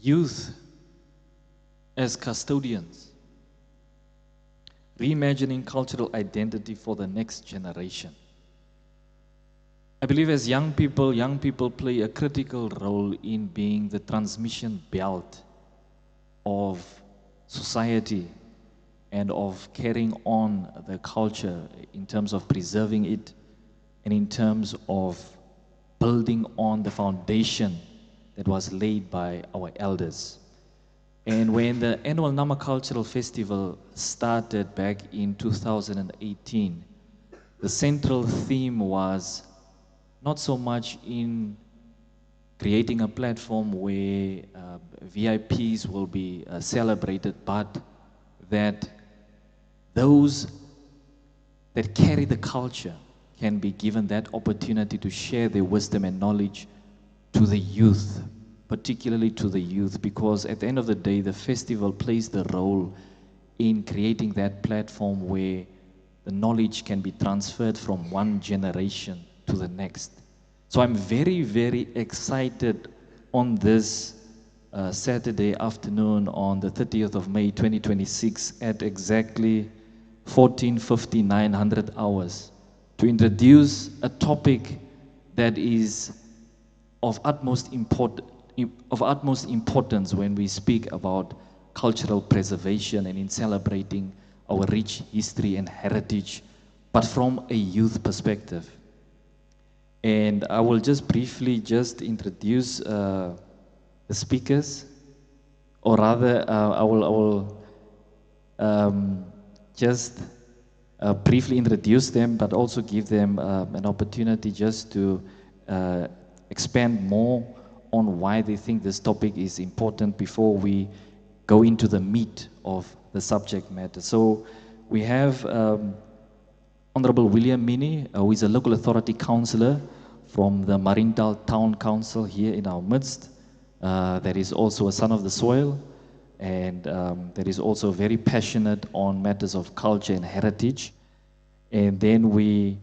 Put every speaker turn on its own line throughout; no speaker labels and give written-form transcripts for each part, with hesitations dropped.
Youth as custodians, reimagining cultural identity for the next generation. I believe as young people play a critical role in being the transmission belt of society and of carrying on the culture in terms of preserving it and in terms of building on the foundation that was laid by our elders. And when the annual Nama Cultural Festival started back in 2018, the central theme was not so much in creating a platform where VIPs will be celebrated, but that those that carry the culture can be given that opportunity to share their wisdom and knowledge to the youth, particularly to the youth, because at the end of the day, the festival plays the role in creating that platform where the knowledge can be transferred from one generation to the next. So I'm very, very excited on this Saturday afternoon on the 30th of May 2026 at exactly 14:59 hours to introduce a topic that is of utmost importance when we speak about cultural preservation and in celebrating our rich history and heritage, but from a youth perspective. And I will just briefly just introduce the speakers, or rather, I will just briefly introduce them, but also give them an opportunity just to expand more on why they think this topic is important before we go into the meat of the subject matter. So we have Honorable William Mini, who is a local authority councillor from the Marintal Town Council here in our midst. That is also a son of the soil, and that is also very passionate on matters of culture and heritage. And then we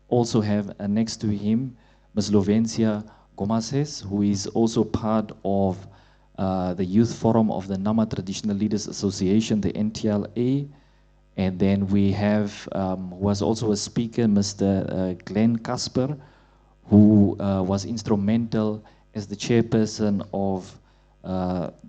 also have next to him Ms. Lovencia Gomases, who is also part of the Youth Forum of the Nama Traditional Leaders Association, the NTLA. And then we have, who was also a speaker, Mr. Glenn Casper, who was instrumental as the chairperson of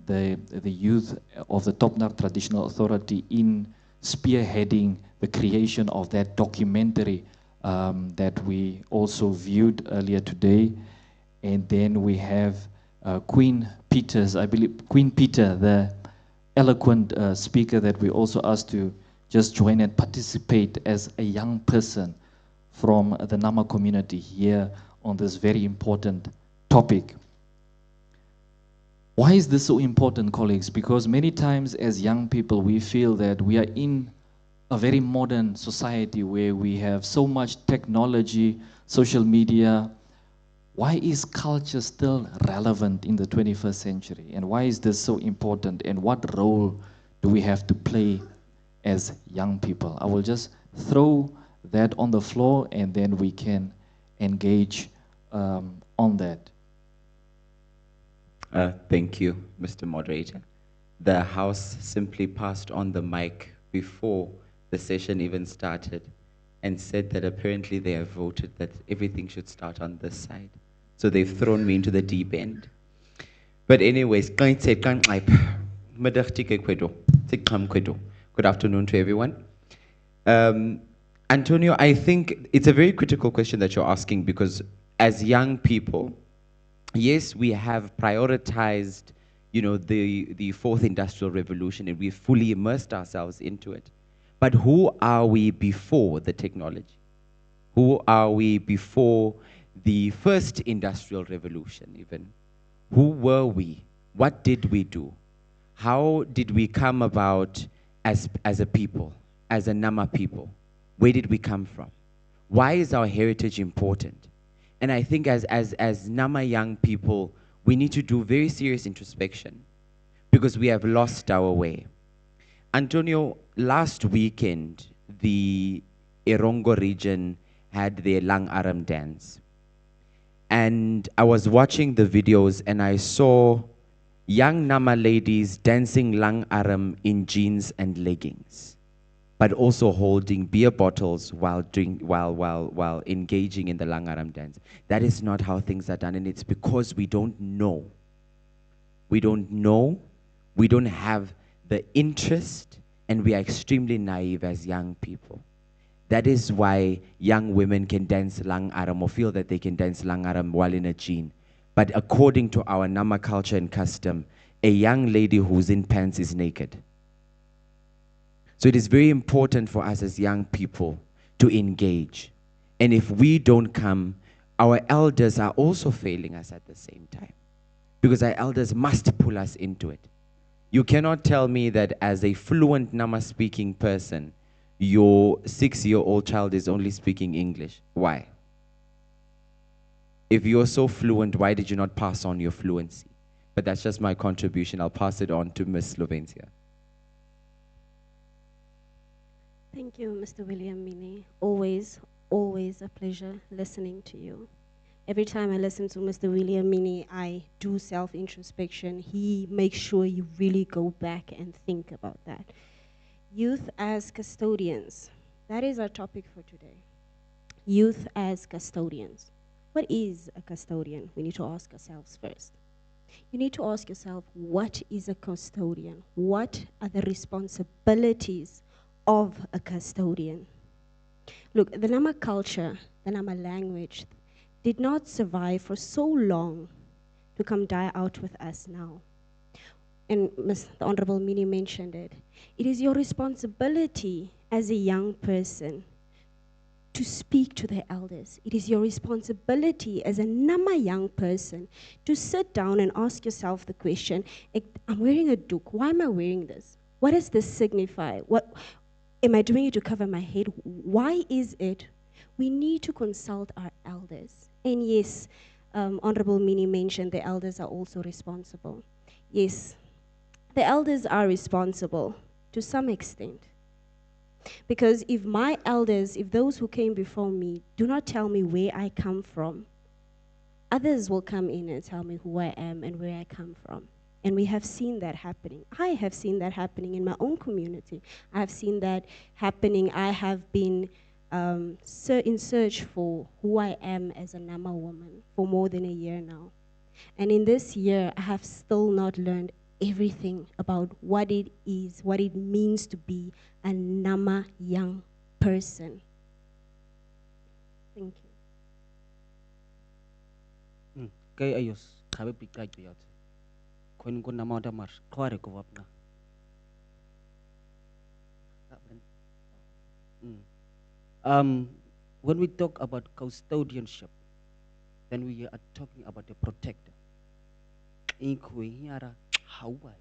the youth of the Topnar Traditional Authority in spearheading the creation of that documentary that we also viewed earlier today. And then we have Queen Peters, I believe, Queen Peter, the eloquent speaker that we also asked to just join and participate as a young person from the Nama community here on this very important topic. Why is this so important, colleagues? Because many times as young people, we feel that we are in a very modern society where we have so much technology, social media. Why is culture still relevant in the 21st century? And why is this so important? And what role do we have to play as young people? I will just throw that on the floor and then we can engage on that.
Thank you, Mr. Moderator. The House simply passed on the mic before the session even started and said that apparently they have voted that everything should start on this side. So they've thrown me into the deep end. But anyways, good afternoon to everyone. Antonio, I think it's a very critical question that you're asking because as young people, yes, we have prioritized, the fourth industrial revolution and we've fully immersed ourselves into it. But who are we before the technology? Who are we before the first industrial revolution even? Who were we? What did we do? How did we come about as a people, as a Nama people? Where did we come from? Why is our heritage important? And I think as Nama young people, we need to do very serious introspection because we have lost our way. Antonio, last weekend, the Erongo region had their Lang Aram dance. And I was watching the videos and I saw young Nama ladies dancing lang aram in jeans and leggings, but also holding beer bottles while engaging in the lang aram dance. That is not how things are done, and it's because we don't know. We don't know, we don't have the interest, and we are extremely naive as young people. That is why young women can dance lang aram or feel that they can dance lang aram while in a jean. But according to our Nama culture and custom, a young lady who's in pants is naked. So it is very important for us as young people to engage. And if we don't come, our elders are also failing us at the same time, because our elders must pull us into it. You cannot tell me that as a fluent Nama speaking person, your 6-year-old child is only speaking English. Why? If you're so fluent, why did you not pass on your fluency? But that's just my contribution. I'll pass it on to Miss Slovencia.
Thank you, Mr. William Mini. Always, always a pleasure listening to you. Every time I listen to Mr. William Mini, I do self-introspection. He makes sure you really go back and think about that. Youth as custodians. That is our topic for today. Youth as custodians. What is a custodian? We need to ask ourselves first. You need to ask yourself, what is a custodian? What are the responsibilities of a custodian? Look, the Nama culture, the Nama language, did not survive for so long to come die out with us now. And the Honorable Mini mentioned it. It is your responsibility as a young person to speak to the elders. It is your responsibility as a Nama young person to sit down and ask yourself the question, I'm wearing a duk, why am I wearing this? What does this signify? What am I doing it to cover my head? Why is it? We need to consult our elders. And yes, Honorable Mini mentioned the elders are also responsible. Yes, the elders are responsible to some extent. Because if my elders, if those who came before me do not tell me where I come from, others will come in and tell me who I am and where I come from. And we have seen that happening. I have seen that happening in my own community. I have seen that happening. I have been in search for who I am as a Nama woman for more than a year now. And in this year, I have still not learned everything about what it is, what it means to be a Nama young person. Thank you.
Kay ayos, kabe pikaj biyat. Koin ko nama ada mar, kware ko wapna. When we talk about custodianship, then we are talking about the protector. Inkwe hiara hawai.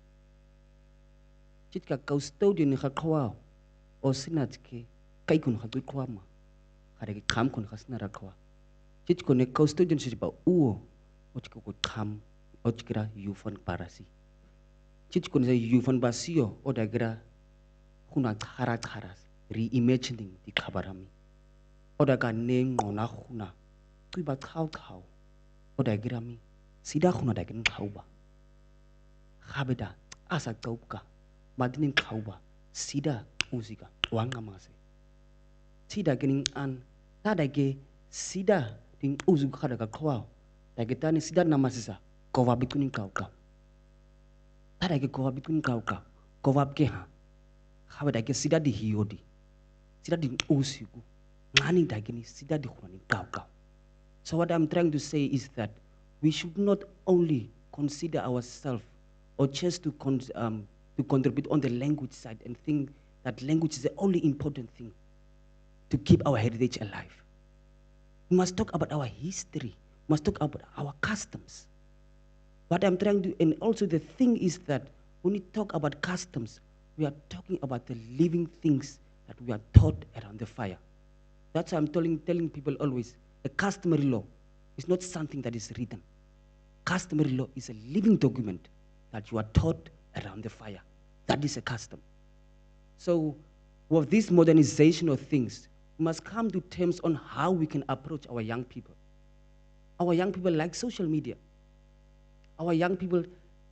Chitka custodian ni khakwa o sinat ke kai kun khakwi kwama. Kare ke kham kun khasna rakwa. Chitko ne custodian siba uo o chiko ko kham o chikira yufan parasi. Chitko ne yufan basio o dagira khuna kharas reimagining di khabarami. O daga ne ngona khuna kuiba khau o dagira mi sida khuna dagin khauba. Khabeda asa tauka madinin khauba sida uzika wanga mase. Sida gening an tadage sida ding uzu khada ka khwa dagitani sida namasisa kowa bitunin kauka. Tadage kowa bitunin kauka kowa ke ha. Khabeda ke sida di hiodi. Sida di usiku ngani dagini sida di khwani kauka. So what I'm trying to say is that we should not only consider ourselves or just to contribute on the language side and think that language is the only important thing to keep our heritage alive. We must talk about our history. We must talk about our customs. What I'm trying to, and also the thing is that when we talk about customs, we are talking about the living things that we are taught around the fire. That's why I'm telling people always, a customary law is not something that is written. Customary law is a living document that you are taught around the fire. That is a custom. So with this modernization of things, we must come to terms on how we can approach our young people. Our young people like social media. Our young people,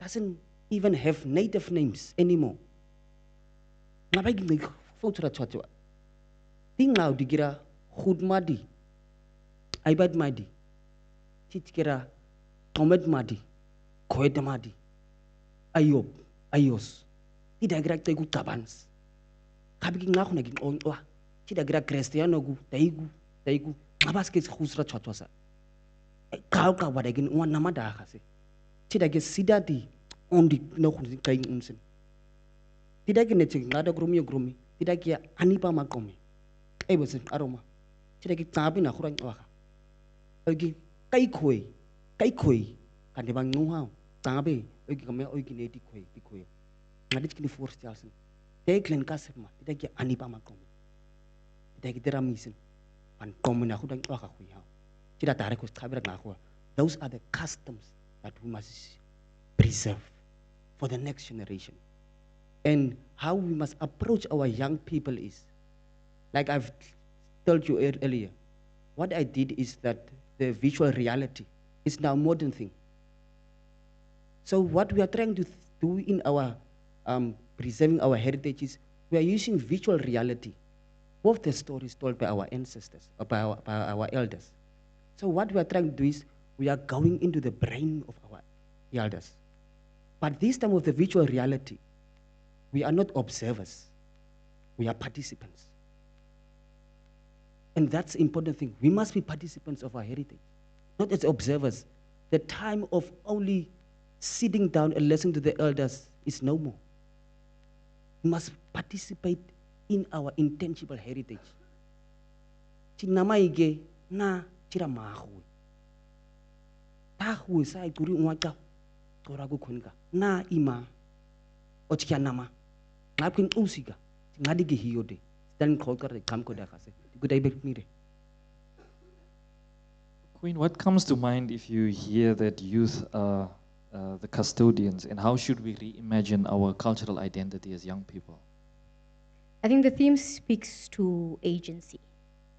doesn't even have native names anymore. Ngabai ging fotura tshwatshwa. Tingau dikira goed madi. Aibad madi. Titkira Tomet madi. Koet madi. Ayob, ayos. Tidak kira tegu tabans. Kabi ging ngaku naging onwa. Tidak kira Cristiano gu, taigu. Ngabas kes khusra tshwatshwa. Kau kau wadagin wan nama dah kasi. Tidak kira sidati ondi nakhun kaing umsen. Tidak kira neceng ngada gromi. Tidak kira anipa makomi. Bosen aroma. Tidak kira tabi na khurang waka. Ogi kai khoi. Kan dia bang nuhau. Tabi ogi kame ogi ne di khoi. Ngadit kini force jalsen. Teklen kasema. Tidak kira anipa makomi. Tidak kira ramisen. Pan komi na khurang waka khoi hau. Tidak tarik us khabira ngakwa. Those are the customs that we must preserve for the next generation. And how we must approach our young people is, like I've told you earlier, what I did is that the virtual reality is now a modern thing. So what we are trying to do in our preserving our heritage is we are using virtual reality of the stories told by our ancestors, or by our elders. So what we are trying to do is we are going into the brain of our elders. But this time of the virtual reality, we are not observers. We are participants. And that's the important thing. We must be participants of our heritage, not as observers. The time of only sitting down and listening to the elders is no more. We must participate in our intangible heritage. Chinamaige na chiramahu. Tahu sai turi unwaka. Torago kunga. Na ima. Ochkia nama. Ngapin usiga. Ngadigi hiyode. Dan kolkar kam koda kase. Good mire.
Queen, what comes to mind if you hear that youth are the custodians, and how should we reimagine our cultural identity as young people?
I think the theme speaks to agency,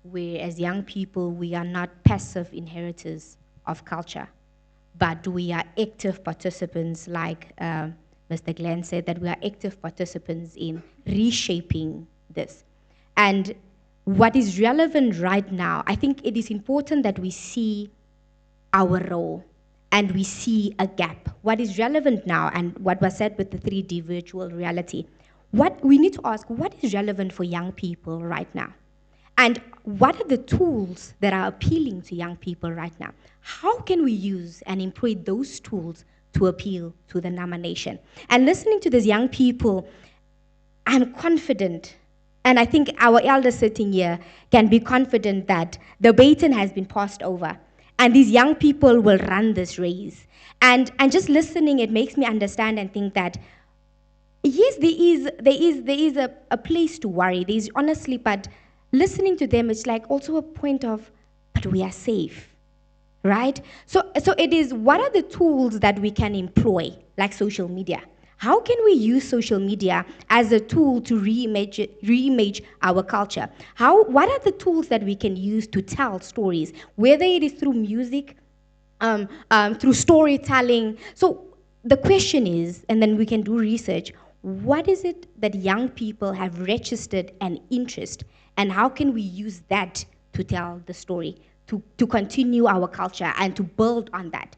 where as young people we are not passive inheritors of culture, but we are active participants, like Mr. Glenn said, that we are active participants in reshaping this. And what is relevant right now, I think it is important that we see our role and we see a gap. What is relevant now, and what was said with the 3D virtual reality, what we need to ask, what is relevant for young people right now? And what are the tools that are appealing to young people right now? How can we use and employ those tools to appeal to the Nama Nation? And listening to these young people, I'm confident, and I think our elders sitting here can be confident that the baton has been passed over, and these young people will run this race. And just listening, it makes me understand and think that yes, there is a place to worry. There is honestly, but listening to them, it's like also a point of, but we are safe, right? So it is, what are the tools that we can employ, like social media? How can we use social media as a tool to reimage our culture? What are the tools that we can use to tell stories, whether it is through music, through storytelling? So the question is, and then we can do research, what is it that young people have registered an interest, and how can we use that to tell the story, to continue our culture and to build on that?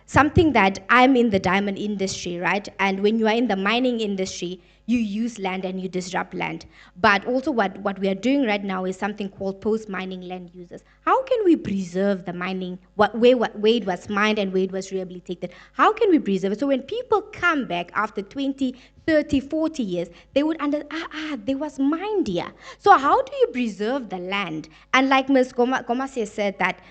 Something that I'm in the diamond industry, right? And when you are in the mining industry, you use land and you disrupt land. But also what we are doing right now is something called post-mining land uses. How can we preserve the mining, where it was mined and where it was rehabilitated? How can we preserve it? So when people come back after 20, 30, 40 years, they would understand, there was mined here. So how do you preserve the land? And like Ms. Komase said that,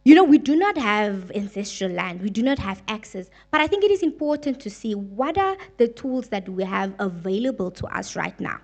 you know, we do not have ancestral land, we do not have access, but I think it is important to see what are the tools that we have available to us right now.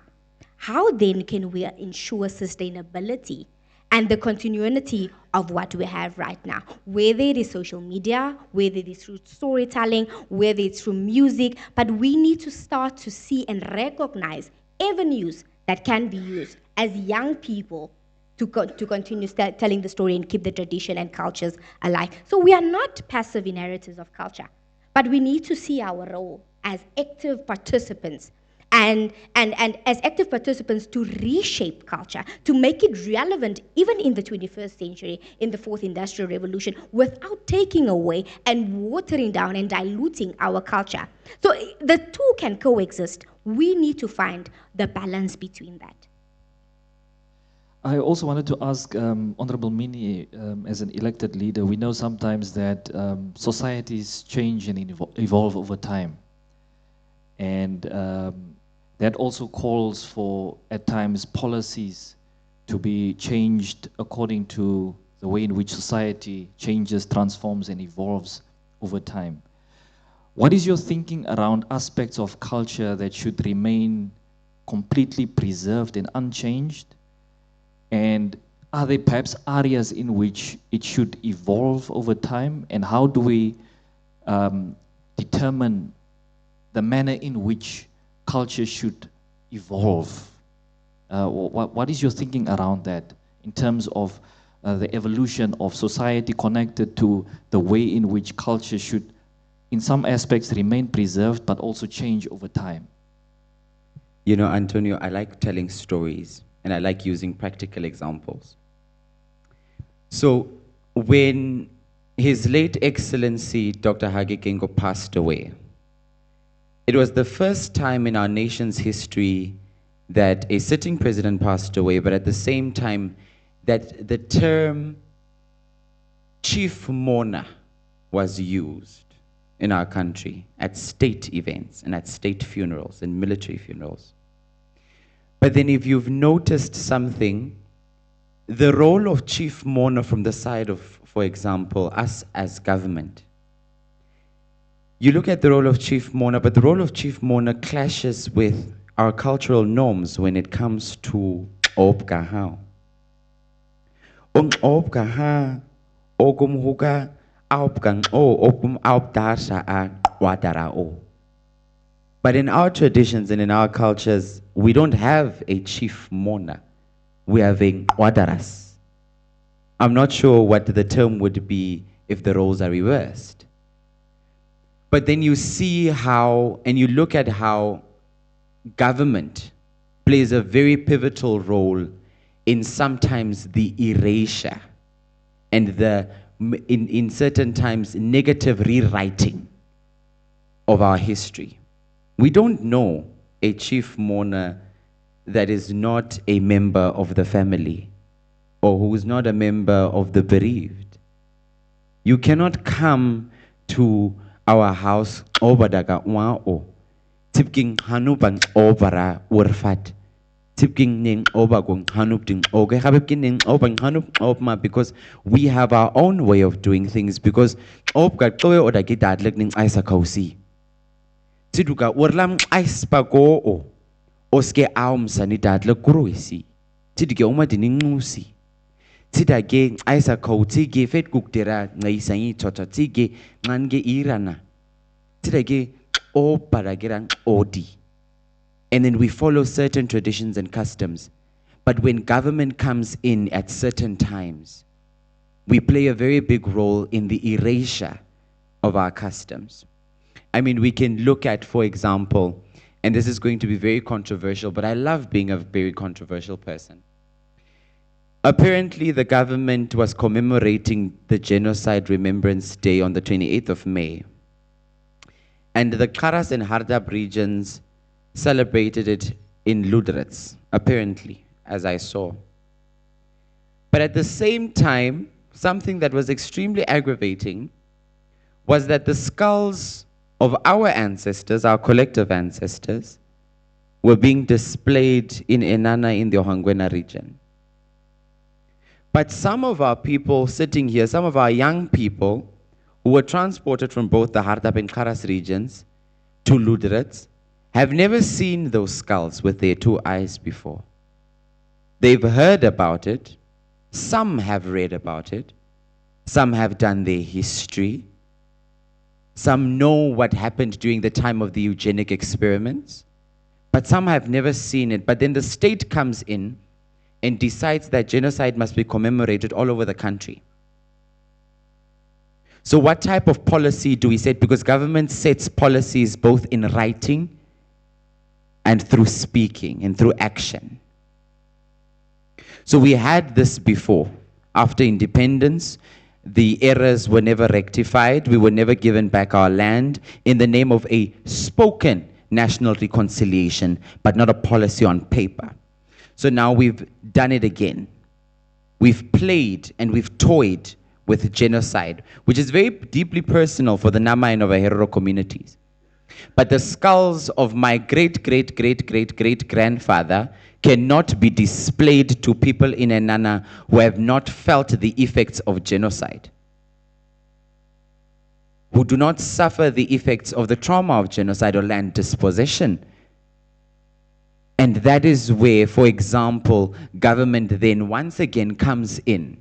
How then can we ensure sustainability and the continuity of what we have right now? Whether it is social media, whether it is through storytelling, whether it's through music, but we need to start to see and recognize avenues that can be used as young people to continue telling the story and keep the tradition and cultures alive. So we are not passive inheritors of culture, but we need to see our role as active participants and as active participants to reshape culture, to make it relevant even in the 21st century, in the fourth industrial revolution, without taking away and watering down and diluting our culture. So the two can coexist. We need to find the balance between that.
I also wanted to ask Honorable Mini, as an elected leader, we know sometimes that societies change and evolve over time. And that also calls for, at times, policies to be changed according to the way in which society changes, transforms, and evolves over time. What is your thinking around aspects of culture that should remain completely preserved and unchanged? And are there perhaps areas in which it should evolve over time? And how do we determine the manner in which culture should evolve? What is your thinking around that in terms of the evolution of society connected to the way in which culture should, in some aspects, remain preserved but also change over time?
You know, Antonio, I like telling stories and I like using practical examples. So when His late Excellency Dr. Hage Geingob passed away, it was the first time in our nation's history that a sitting president passed away, but at the same time that the term chief mourner was used in our country at state events and at state funerals and military funerals. But then if you've noticed something, the role of chief mourner from the side of, for example, us as government, you look at the role of chief mourner, but the role of chief mourner clashes with our cultural norms when it comes to obgahao. Obgaha, ogumhuga, aubgang o, ogum aubdasha a wadarao. But in our traditions and in our cultures, we don't have a chief mourner. We have a wadaras. I'm not sure what the term would be if the roles are reversed. But then you see how, and you look at how government plays a very pivotal role in sometimes the erasure and the, in certain times, negative rewriting of our history. We don't know a chief mourner that is not a member of the family or who is not a member of the bereaved. You cannot come to our house obadaga wao tipking hanupang obara urfat tipking ning obagong hanupting oge habibkin ning obang hanup obma, because we have our own way of doing things, because obga toy odagi dadlik ning aisa kausi tiduga urlam aispago o oske aum sanidad le kuruisi tidige uma diningusi tidage aisa kauti ge fet guktera ngaisangi tototige ngange irana tidage o paragerang odi. And then we follow certain traditions and customs. But when government comes in at certain times, we play a very big role in the erasure of our customs. I mean, we can look at, for example, and this is going to be very controversial, but I love being a very controversial person. Apparently, the government was commemorating the Genocide Remembrance Day on the 28th of May. And the Karas and Hardap regions celebrated it in Ludrets, apparently, as I saw. But at the same time, something that was extremely aggravating was that the skulls of our ancestors, our collective ancestors, were being displayed in Enana in the Ohangwena region. But some of our people sitting here, some of our young people who were transported from both the Hardap and Karas regions to Ludrets have never seen those skulls with their two eyes before. They've heard about it. Some have read about it. Some have done their history. Some know what happened during the time of the eugenic experiments. But some have never seen it. But then the state comes in and decides that genocide must be commemorated all over the country. So what type of policy do we set? Because government sets policies both in writing and through speaking and through action. So we had this before. After independence, the errors were never rectified. We were never given back our land in the name of a spoken national reconciliation, but not a policy on paper. So now we've done it again. We've played and we've toyed with genocide, which is very deeply personal for the Nama and Ovaherero communities. But the skulls of my great-great-great-great-great-grandfather cannot be displayed to people in Enana who have not felt the effects of genocide, who do not suffer the effects of the trauma of genocide or land dispossession. And that is where, for example, government then once again comes in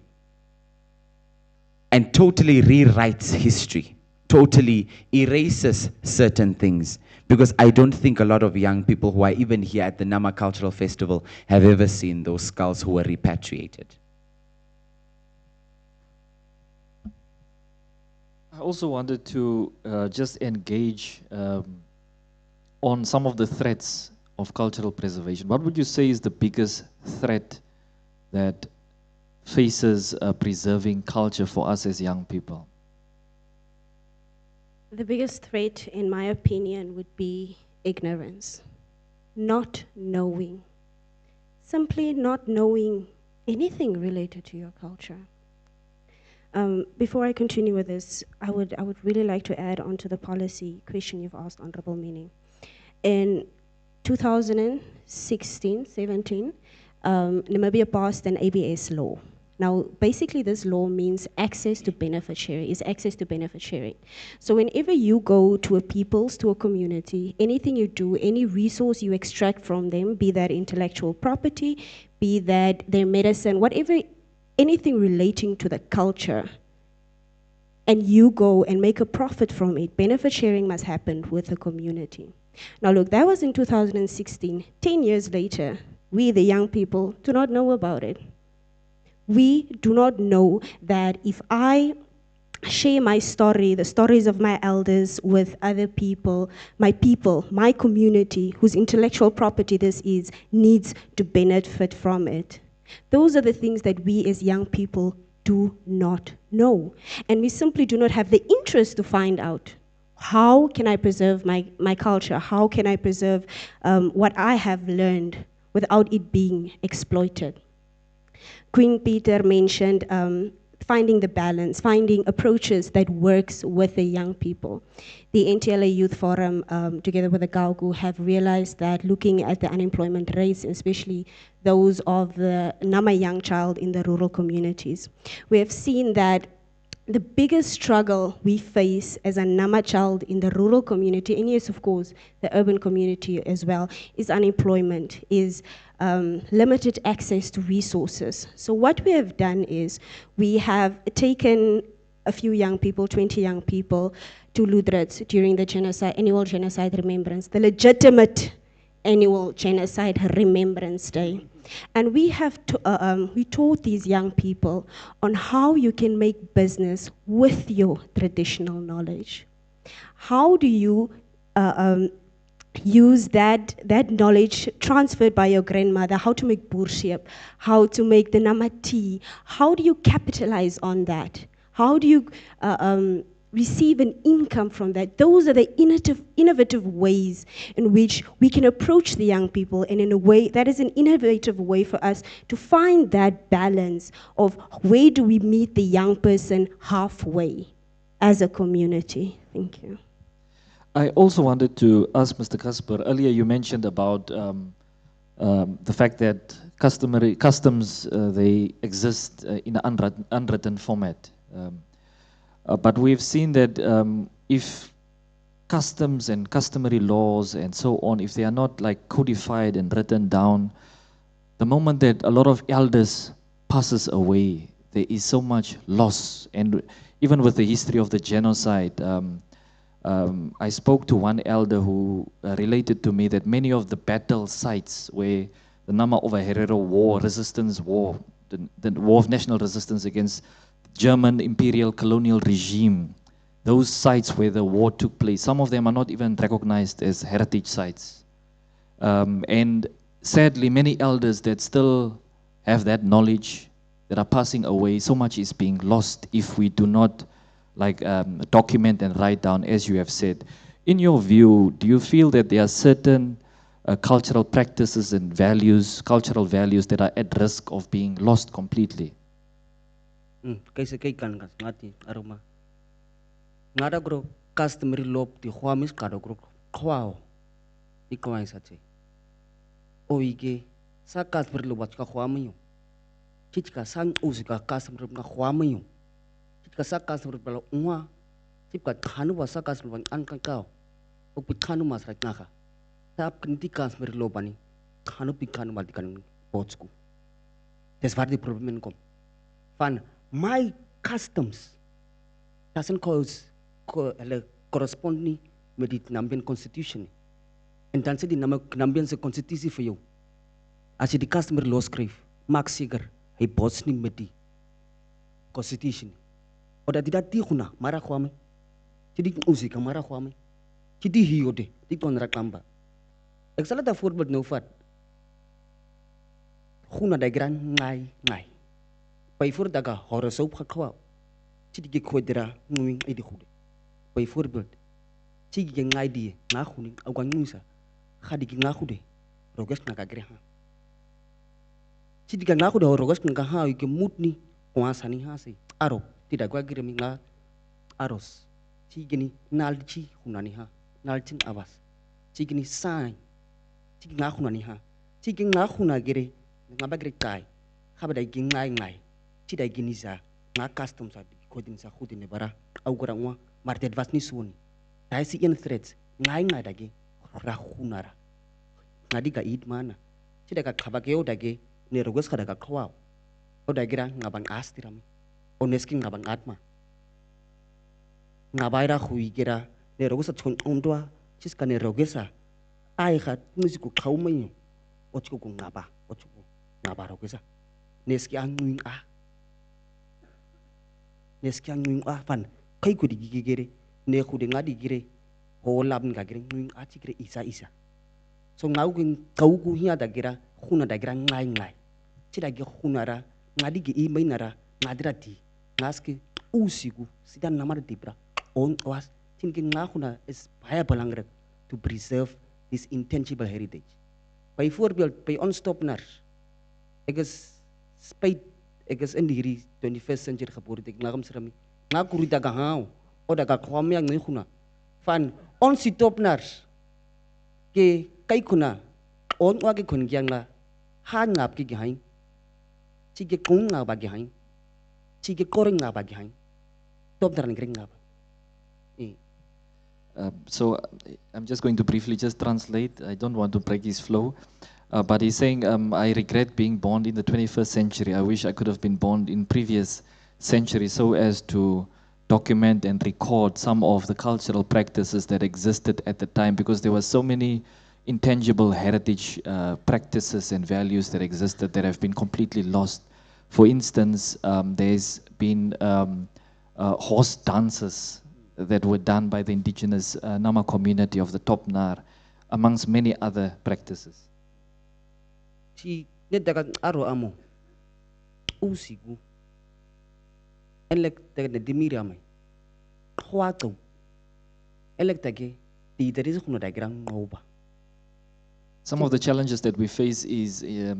and totally rewrites history, totally erases certain things. Because I don't think a lot of young people who are even here at the Nama Cultural Festival have ever seen those skulls who were repatriated.
I also wanted to just engage on some of the threats of cultural preservation. What would you say is the biggest threat that faces preserving culture for us as young people?
The biggest threat, in my opinion, would be ignorance. Not knowing. Simply not knowing anything related to your culture. Before I continue with this, I would really like to add on to the policy question you've asked, Honorable Meaning. In 2016-17, Namibia passed an ABS law. Now, basically, this law means access to benefit sharing, So whenever you go to a people's, to a community, anything you do, any resource you extract from them, be that intellectual property, be that their medicine, whatever, anything relating to the culture, and you go and make a profit from it, benefit sharing must happen with the community. Now look, that was in 2016. 10 years later, we, the young people, do not know about it. We do not know that if I share my story, the stories of my elders with other people, my community, whose intellectual property this is, needs to benefit from it. Those are the things that we as young people do not know. And we simply do not have the interest to find out. How can I preserve my culture? How can I preserve what I have learned without it being exploited? Queen Peter mentioned finding the balance, finding approaches that works with the young people. The NTLA Youth Forum, together with the Gaugu, have realized that looking at the unemployment rates, especially those of the Nama young child in the rural communities, we have seen that the biggest struggle we face as a Nama child in the rural community, and yes, of course, the urban community as well, is unemployment, is limited access to resources. So what we have done is we have taken a few young people, 20 young people, to Ludrets during the annual genocide remembrance, the legitimate annual genocide remembrance day. And we have we taught these young people on how you can make business with your traditional knowledge. How do you use that knowledge transferred by your grandmother, how to make boershep, how to make the Nama tea, how do you capitalize on that? How do you receive an income from that? Those are the innovative ways in which we can approach the young people, and in a way that is an innovative way for us to find that balance of where do we meet the young person halfway as a community. Thank you.
I also wanted to ask Mr. Kasper, earlier you mentioned about the fact that customs, they exist in an unwritten format. But we've seen that if customs and customary laws and so on, if they are not like codified and written down, the moment that a lot of elders passes away, there is so much loss. And even with the history of the genocide, I spoke to one elder who related to me that many of the battle sites where the Nama Ovaherero war, resistance war, the war of national resistance against German imperial colonial regime, those sites where the war took place, some of them are not even recognized as heritage sites. And sadly, many elders that still have that knowledge that are passing away, so much is being lost if we do not document and write down, as you have said. In your view, do you feel that there are certain cultural practices and values, cultural values that are at risk of being lost completely?
Kaysa kay kan kas ngati aroma. Ngada gro customary lop di huamis kada gro kwao. Ikaw ay sache. Oige sa customary lop ka huamayo. Chitka sang usika customary na huamayo. Chitka sa customary pala unwa. Chitka kanu wa sa customary ankan kao. Opi kanu mas rak ngaka. Tap kinti customary lopani. Kanu pi kanu matikan botsku. That's what the problem come. Fun. My customs doesn't correspond with the Nambian constitution. And dan say the Nambian constitution for you. As the customary law script, Max Seeger, he bossing with the constitution. Or that did huna, Mara Kwame. Chidi Usika Mara Kwame. Chidi Hiode, the Conrakamba. Exalata football no fat. Huna the grand ngai. By for daga horror soap hakwa. Chidi quadra moving a hood. By for bird. Chigi yang idea, Nahuning, Aguanusa, Hadiki Nahude, Rogas Nagagreha. Chidi Nahude or Rogas Nagaha, you can mutni, Oasani Hasi, Arrow, did a guagraminga, Arros, Chigini, Nalchi, Hunaniha, Nalchin Avas, Chigini sign, Chignahunaniha, Chigging Nahuna gere, Nabagre Kai, Habada Gingai. Chida giniza nga customs at kodin sa hudi ne bara augurangwa martet vasni suni taisi in threats ngai dage rahunara ngadi ga id mana chida ka khabake dage ne rogos kada ka khwa o dagira ngabang astirami oneski ngabang atma ngabaira hui gira ne rogos chon omdwa chiska ne rogesa ai khat musiku khawmai o chiku ngaba o chiku ngaba rogesa neski anguing Neskiang nuing fan kai ku digigere ne ku de ngadi gire ho lab nga gire nuing achi gire isa so ngau kau ku hiya da gira khuna da gira ngai chira gi khunara ngadi gi i mainara ngadira ti ngaski usiku sidan namar dibra on was thinking nga khuna is baya balangre to preserve this intangible heritage by voorbeeld by on stop nar egas spite egas in die 21st century geboren ik ngam srami nga kuri daga hao o daga kwam yang ngi khuna fan on si top nar ke kai khuna on wa ke khun gyang la ha ngap ki ghain chi ke kung nga ba ghain chi ke koring nga ba ghain top dar ngring nga ba
So I'm just going to briefly just translate. I don't want to break his flow. But he's saying, I regret being born in the 21st century. I wish I could have been born in previous century so as to document and record some of the cultural practices that existed at the time, because there were so many intangible heritage practices and values that existed that have been completely lost. For instance, there's been horse dances that were done by the indigenous Nama community of the Top Nar, amongst many other practices.
Si daga aro amo usigu elek daga dimira mai khwato elek tage di there is khuna daga ngoba.
Some of the challenges that we face is the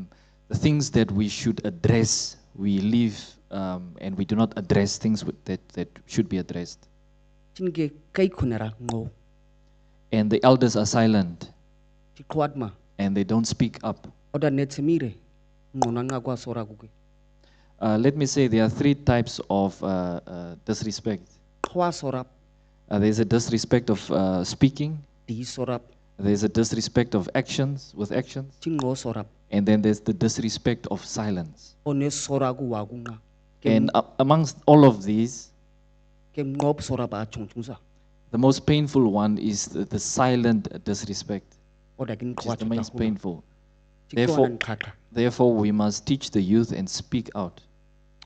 things that we should address, we leave and we do not address things that should be addressed.
Chinge kai khunara ngo
And the elders are silent
ti khwadma
and they don't speak up.
oda netsemire ngonanga kwa sora kuke
Let me say there are three types of disrespect.
khwa sorap
There's a disrespect of speaking,
di sorap
there's a disrespect of actions with actions,
chingo sorap
and then there's the disrespect of silence.
one soragu wagunga
And amongst all of these,
ke ngop sorapa chungchungsa
the most painful one is the silent disrespect,
oda kin
which is
khwa
the most painful.
Therefore,
Therefore, we must teach the youth and speak out.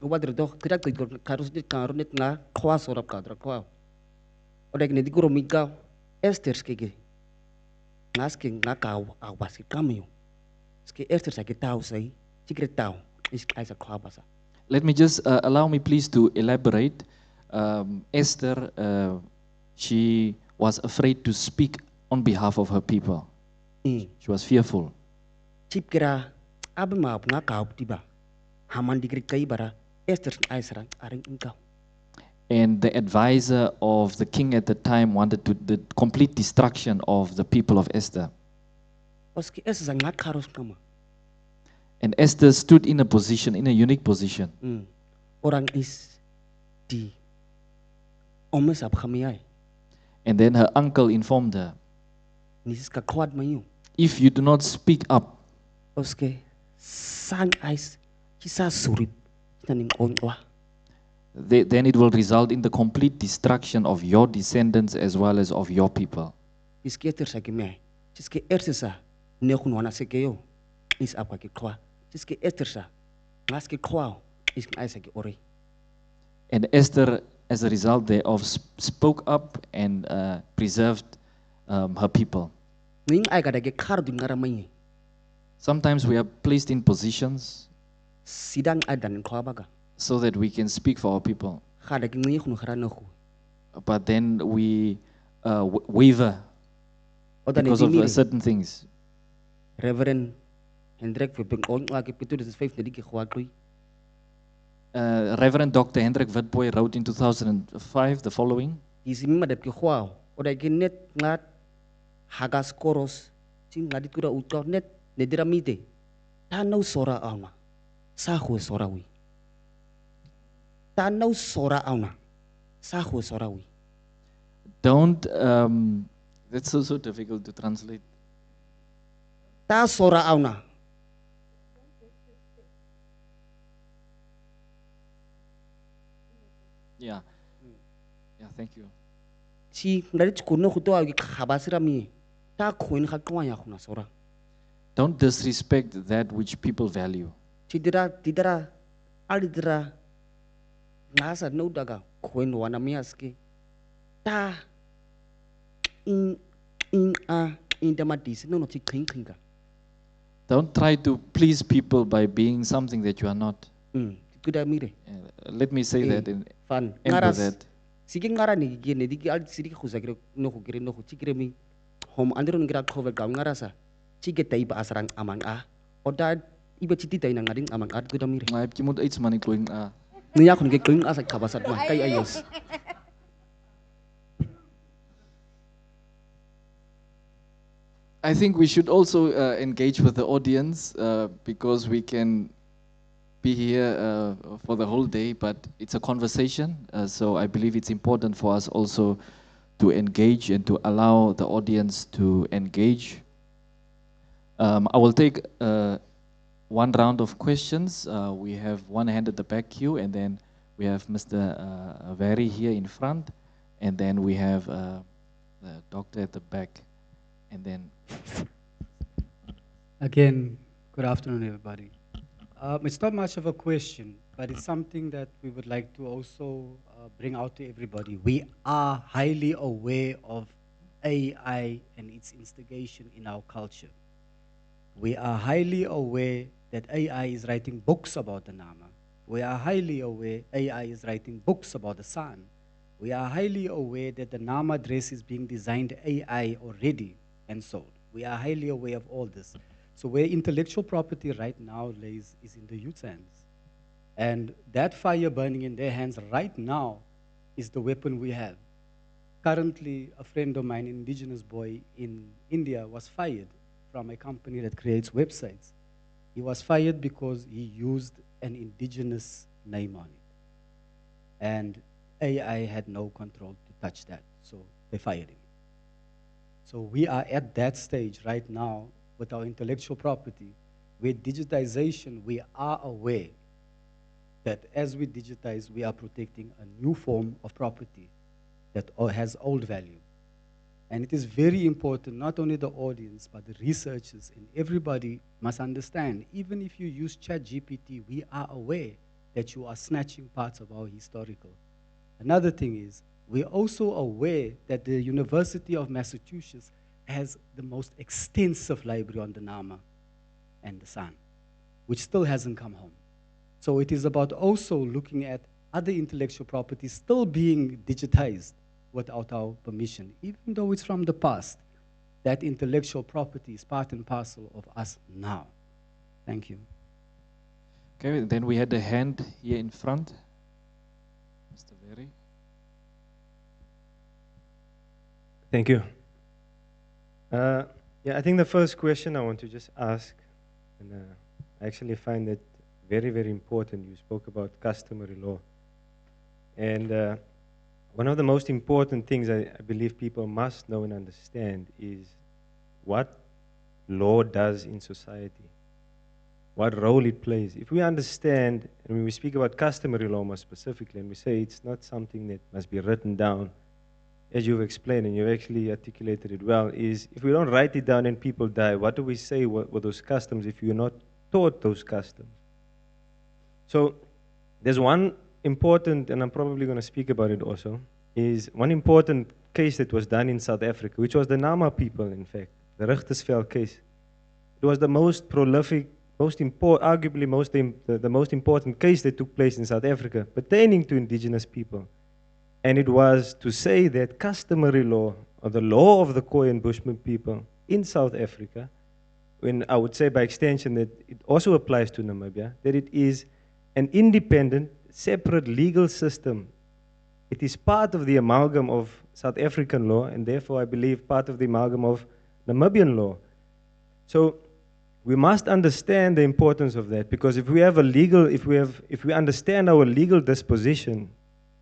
Wat er toch tidak tidur karus dit karunit nga kwa sorap kadra kwa. Oda kini di guru mika Esther skege. Ngaske nga kau awas ki kamyo. Ske Esther sa kitau sai sikret tau is kaisa kwa basa.
Let me just allow me please to elaborate. Esther, she was afraid to speak on behalf of her people. She was fearful.
Chip kira abe maap nga kau tiba. Haman dikrit kai bara Esther aisran aring ingkau.
And the advisor of the king at the time wanted the complete destruction of the people of Esther.
Oski Esther sa nga karus kama.
And Esther stood in a position, in a unique position.
Orang is di omes ab khamiyai.
And then her uncle informed her,
Nisis ka kwad mayu.
if you do not speak up,
Oske sang ais kisa surip naning onwa.
then it will result in the complete destruction of your descendants as well as of your people.
Iski Esther sa kimai. Jiske Esther sa nekun wana sekeyo. Is apa ki kwa. Jiske Esther sa ngaski kwa is aisa ki ori.
And Esther, as a result thereof, spoke up and preserved her people.
Ning ay kada ke kar dun ngaramay.
Sometimes we are placed in positions
Sidang adan kwa baga.
so that we can speak for our people.
Kada ki ngi khunu khara khu.
But then we waver
Oda
because of certain things.
Reverend Hendrik Verbing on ki pitu dis 5 na diki kwa kui.
Reverend Dr. Hendrik Witbooi wrote in 2005 the following.
Isi mi madap ki kwa. Oda ki net ngat hagas koros. Sing ngadit kura utau net nedira mite. Tanau sora auna. Sahu sora wi. Tanau sora auna. Sahu sora wi.
Don't, that's so difficult to translate.
Ta sora auna.
Yeah. Yeah, thank you.
Si ngadit kuno kuto agi khabasira mi. Ta kuin khakwa ya khuna sora.
Don't disrespect that which people value.
Tidara alidra ngasa no daga kuin wana miaski. Ta in the madis no ti khinga.
Don't try to please people by being something that you are not.
Kuda mire.
Let me say that and
Fan
end with
ngaras.
that.
Sige ngara ni gene digi al sidi khuzagre no khugire no khikire mi hom andron ngira khovel ga ngarasa. Sige tai ba asrang amang a. Oda iba chiti tai na ngading amang a kuda mire.
Maar heb je moet iets manipuleren.
Niya khun ge kuin asa khabasat ma kai ayos.
I think we should also engage with the audience because we can be here for the whole day, but it's a conversation. So I believe it's important for us also to engage and to allow the audience to engage. I will take one round of questions. We have one hand at the back queue, and then we have Mr. Very here in front, and then we have the doctor at the back, and then.
Again, good afternoon, everybody. It's not much of a question, but it's something that we would like to also bring out to everybody. We are highly aware of AI and its instigation in our culture. We are highly aware that AI is writing books about the Nama. We are highly aware AI is writing books about the sun. We are highly aware that the Nama dress is being designed AI already and sold. We are highly aware of all this. So where intellectual property right now lays is in the youth's hands. And that fire burning in their hands right now is the weapon we have. Currently, a friend of mine, an indigenous boy in India, was fired from a company that creates websites. He was fired because he used an indigenous name on it. And AI had no control to touch that, so they fired him. So we are at that stage right now with our intellectual property, where digitization, we are aware that as we digitize, we are protecting a new form of property that has old value. And it is very important, not only the audience, but the researchers and everybody must understand, even if you use ChatGPT, we are aware that you are snatching parts of our historical. Another thing is, we're also aware that the University of Massachusetts has the most extensive library on the Nama and the San, which still hasn't come home. So it is about also looking at other intellectual properties still being digitized without our permission, even though it's from the past. That intellectual property is part and parcel of us now. Thank you.
Okay, then we had a hand here in front. Mr. Very.
Thank you. Yeah, I think the first question I want to just ask, and I actually find it very, very important. You spoke about customary law. And one of the most important things I believe people must know and understand is what law does in society, what role it plays. If we understand, and when we speak about customary law more specifically, and we say it's not something that must be written down, as you've explained, and you've actually articulated it well, is if we don't write it down and people die, what do we say with those customs if you're not taught those customs? So there's one important, and I'm probably going to speak about it also, is one important case that was done in South Africa, which was the Nama people, in fact, the Richtersveld case. It was the most prolific, arguably the most important case that took place in South Africa pertaining to indigenous people. And it was to say that customary law, or the law of the Khoi and Bushman people in South Africa, when I would say by extension that it also applies to Namibia, that it is an independent, separate legal system. It is part of the amalgam of South African law, and therefore I believe part of the amalgam of Namibian law. So we must understand the importance of that, because if we understand our legal disposition,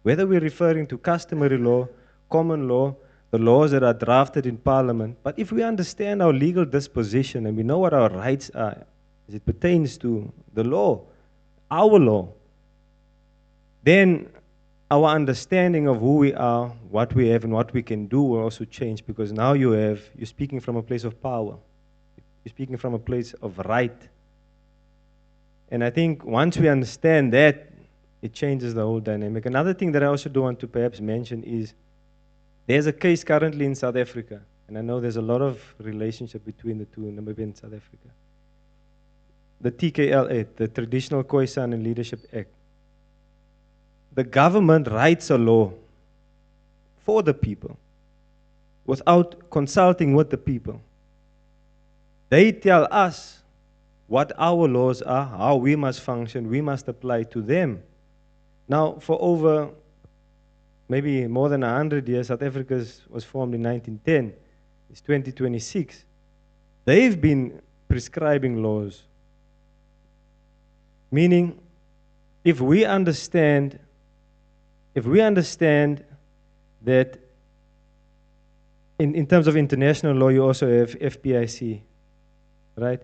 whether we're referring to customary law, common law, the laws that are drafted in Parliament, but if we understand our legal disposition and we know what our rights are as it pertains to the law, our law, then our understanding of who we are, what we have, and what we can do will also change, because now you're speaking from a place of power. You're speaking from a place of right. And I think once we understand that, it changes the whole dynamic. Another thing that I also do want to perhaps mention is there's a case currently in South Africa, and I know there's a lot of relationship between the two, Namibia and South Africa. The TKL Act, the Traditional Khoisan and Leadership Act. The government writes a law for the people without consulting with the people. They tell us what our laws are, how we must function, we must apply to them. Now, for over maybe more than 100 years, South Africa was formed in 1910. It's 2026. They've been prescribing laws. Meaning, if we understand that in terms of international law, you also have FPIC, right?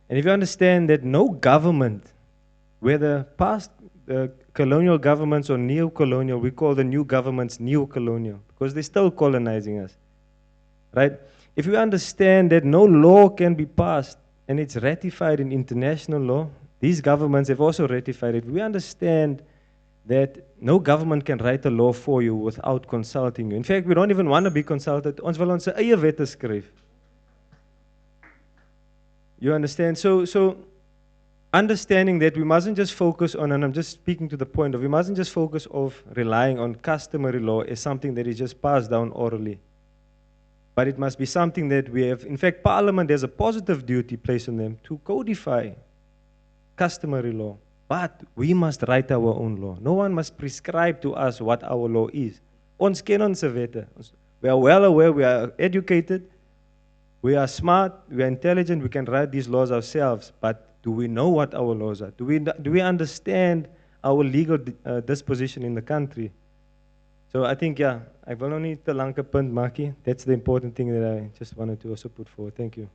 And if you understand that no government, whether past colonial governments or neo-colonial, we call the new governments neo-colonial because they're still colonizing us, right? If you understand that no law can be passed and it's ratified in international law, these governments have also ratified it. We understand that no government can write a law for you without consulting you. In fact, we don't even want to be consulted. Ons wil ons eie wette skryf. You understand? So understanding that we mustn't just focus on, and I'm just speaking to the point of, we mustn't just focus of relying on customary law as something that is just passed down orally. But it must be something that we have. In fact, Parliament has a positive duty placed on them to codify customary law. But we must write our own law. No one must prescribe to us what our law is. Ons ken ons wette. We are well aware, we are educated, we are smart, we are intelligent, we can write these laws ourselves. But do we know what our laws are? Do we understand our legal disposition in the country? So I think, yeah, I wil nou nie te lank 'n punt maak nie. That's the important thing that I just wanted to also put forward. Thank you.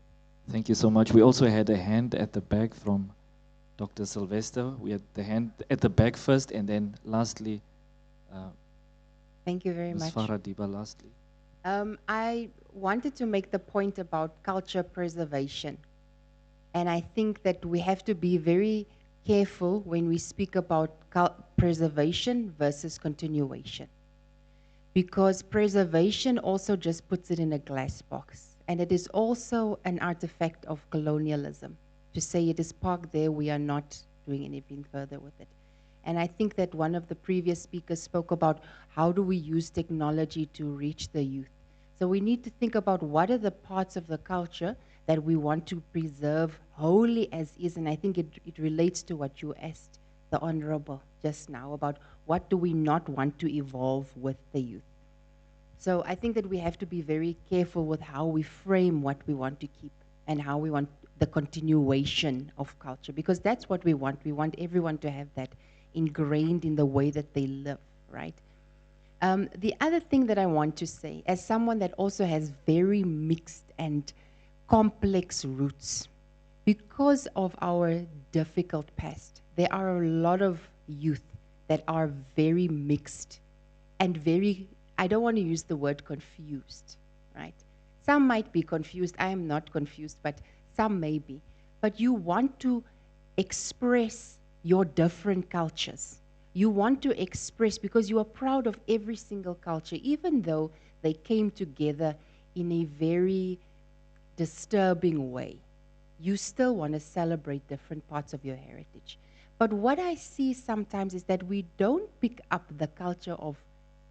Thank you so much. We also had a hand at the back from Dr. Sylvester. We had the hand at the back first, and then lastly,
Thank you very
Ms.
much.
Farah Diba lastly.
I wanted to make the point about culture preservation. And I think that we have to be very careful when we speak about preservation versus continuation, because preservation also just puts it in a glass box, and it is also an artifact of colonialism to say it is parked there, we are not doing anything further with it. And I think that one of the previous speakers spoke about how do we use technology to reach the youth. So we need to think about what are the parts of the culture that we want to preserve wholly as is. And I think it relates to what you asked the Honorable just now about what do we not want to evolve with the youth. So I think that we have to be very careful with how we frame what we want to keep and how we want the continuation of culture, because that's what we want. We want everyone to have that ingrained in the way that they live, right? The other thing that I want to say, as someone that also has very mixed and complex roots, because of our difficult past, there are a lot of youth that are very mixed and very, I don't want to use the word confused, right? Some might be confused. I am not confused, but some may be. But you want to express your different cultures. You want to express because you are proud of every single culture, even though they came together in a very disturbing way. You still want to celebrate different parts of your heritage. But what I see sometimes is that we don't pick up the culture of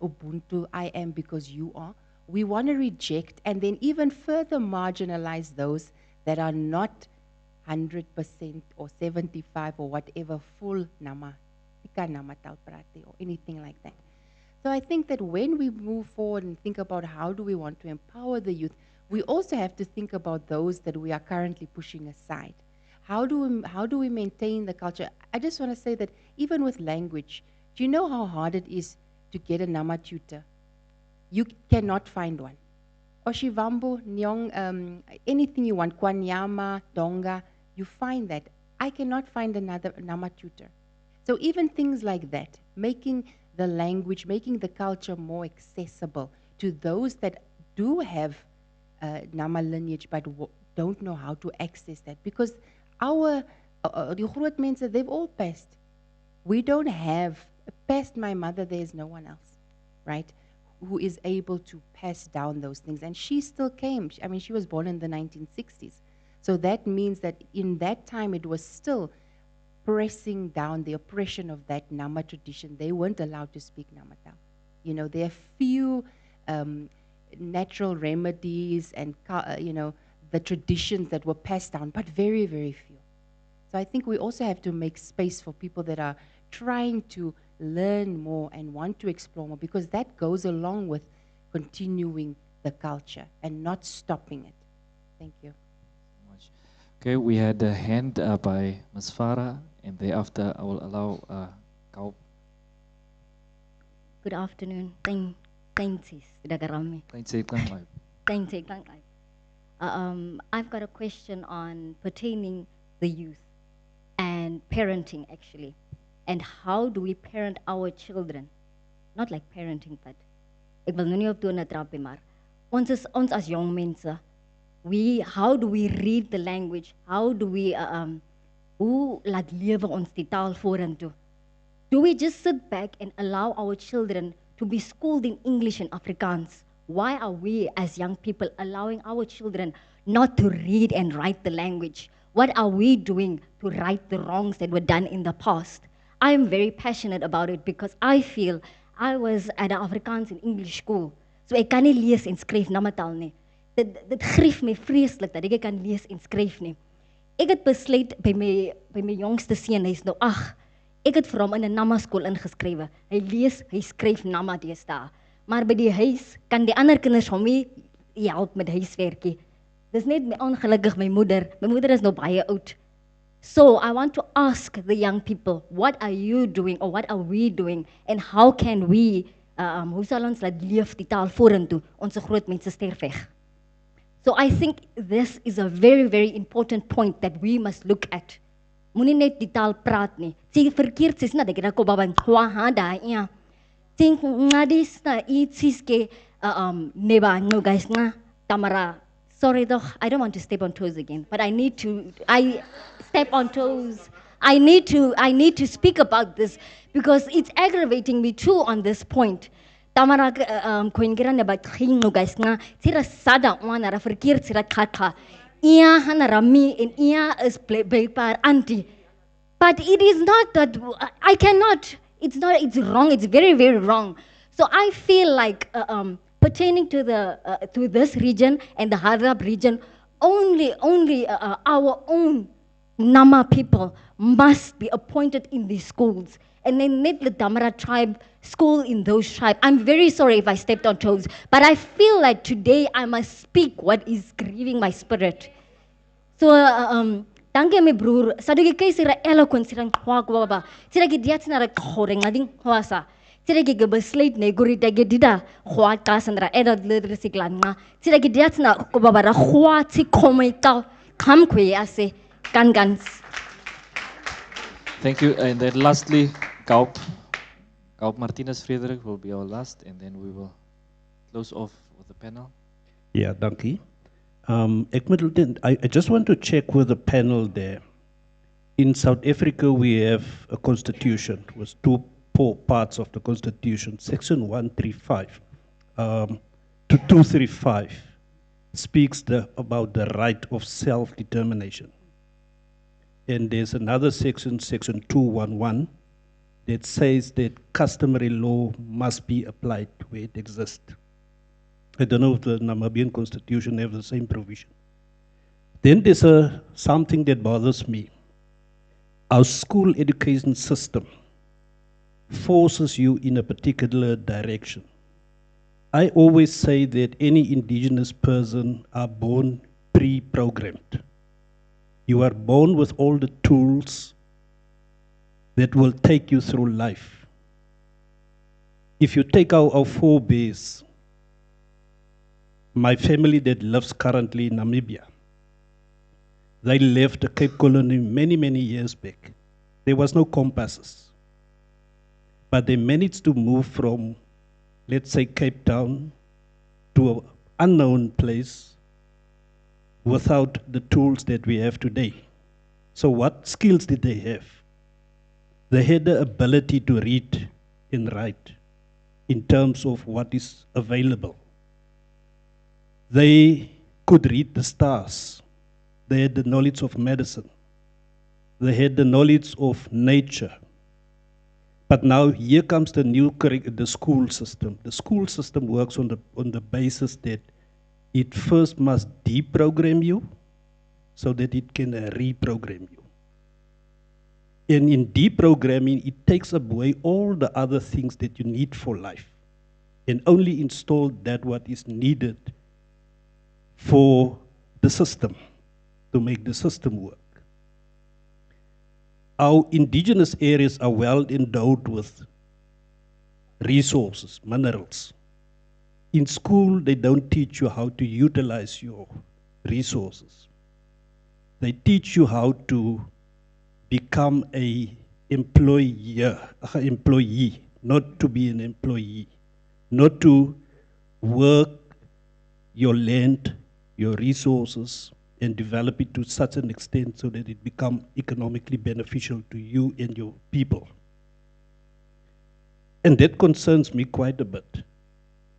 Ubuntu, I am because you are. We want to reject and then even further marginalize those that are not 100% or 75 or whatever full nama, ika nama tal prate or anything like that. So I think that when we move forward and think about how do we want to empower the youth, we also have to think about those that we are currently pushing aside. How do we maintain the culture? I just want to say that even with language, do you know how hard it is to get a nama tutor? You cannot find one. Oshivambo, Nyong, anything you want, Kwanyama, Donga, you find that. I cannot find another nama tutor. So even things like that, making the language, making the culture more accessible to those that do have nama lineage but don't know how to access that. Because our die groot mense, they've all passed. We don't have, past my mother, there's no one else, right, who is able to pass down those things. And she still came. I mean, she was born in the 1960s. So that means that in that time, it was still pressing down the oppression of that Nama tradition. They weren't allowed to speak Namatal. You know, there are few natural remedies and, you know, the traditions that were passed down, but very, very few. So I think we also have to make space for people that are trying to learn more and want to explore more, because that goes along with continuing the culture and not stopping it. Thank you.
Okay, we had a hand by Ms. Farah, and thereafter I will allow Kau.
Good afternoon. Thanks, Dagarami. I've got a question on pertaining the youth and parenting, actually. And how do we parent our children? Not like parenting, but ek wil nou nie op toe na trappe, maar ons as young mense, how do we read the language? How do we hoe laat lewe ons die taal vorentoe? Do we just sit back and allow our children to be schooled in English and Afrikaans? Why are we as young people allowing our children not to read and write the language? What are we doing to right the wrongs that were done in the past? I am very passionate about it because I feel I was at an Afrikaans and English school. So ek kan nie lees en skryf namatal nie. Dit grief my vreeslik dat ek kan lees en skryf nie. Ek het besluit by my jongste seun, hy's nou 8. Ek het vir hom in 'n Nama skool ingeskrywe. Hy lees, hy skryf Nama deesdae. Maar by die huis kan die ander kinders hom nie help met huiswerkie. Dis net ongelukkig my moeder. My moeder is nou baie oud. So I want to ask the young people, what are you doing or what are we doing and how can we, hoe sal ons laat leef die taal vorentoe? Ons groot mense sterf weg. So I think this is a very, very important point that we must look at. Moenie net die taal praat nie. Sê verkeerd sê na dek na ko baba kwa ha da ja. Think ngadis na ietsis ke neba no guys na tamara. Sorry though, I don't want to step on toes again, but I step on toes. I need to speak about this because it's aggravating me too on this point. Tamara koingira ne ba khingo guys nga tira sada wana ra verkeerd tira khatha. Ia hana rami en ia is by par anti. But it is not that I cannot. It's not. It's wrong. It's very, very wrong. So I feel like pertaining to to this region and the Harab region, only our own Nama people must be appointed in these schools. And then let the Damara tribe school in those tribes. I'm very sorry if I stepped on toes, but I feel like today I must speak what is grieving my spirit. So, danke me broer. Sadagi kay sira eloquent sirang kwa ba. Sira gi diat na khoreng ading hoasa. Sira gi besluit ne guri dagi dida khwa ka sandra edad leder siklan ma. Sira gi diat na ko ba ra khwa ti komai ka kam kwe ase kan.
Thank you. And then lastly, Kaup Martinez Frederik will be our last, and then we will close off with the panel.
Yeah, dankie. I just want to check with the panel there. In South Africa, we have a constitution with two parts of the constitution. Section 135 to 235 speaks about the right of self-determination. And there's another section, section 211, that says that customary law must be applied where it exists. I don't know if the Namibian constitution have the same provision. Then there's something that bothers me. Our school education system forces you in a particular direction. I always say that any indigenous person are born pre-programmed. You are born with all the tools that will take you through life. If you take our forebears, my family that lives currently in Namibia, they left the Cape Colony many, many years back. There was no compasses. But they managed to move from, let's say, Cape Town to an unknown place without the tools that we have today. So what skills did they have? They had the ability to read and write in terms of what is available. They could read the stars. They had the knowledge of medicine. They had the knowledge of nature. But now here comes the school system. The school system works on the basis that it first must deprogram you so that it can reprogram you. And in deprogramming, it takes away all the other things that you need for life and only install that what is needed for the system, to make the system work. Our indigenous areas are well endowed with resources, minerals. In school, they don't teach you how to utilize your resources. They teach you how to become an employee, not to be an employee, not to work your land, your resources, and develop it to such an extent so that it becomes economically beneficial to you and your people. And that concerns me quite a bit,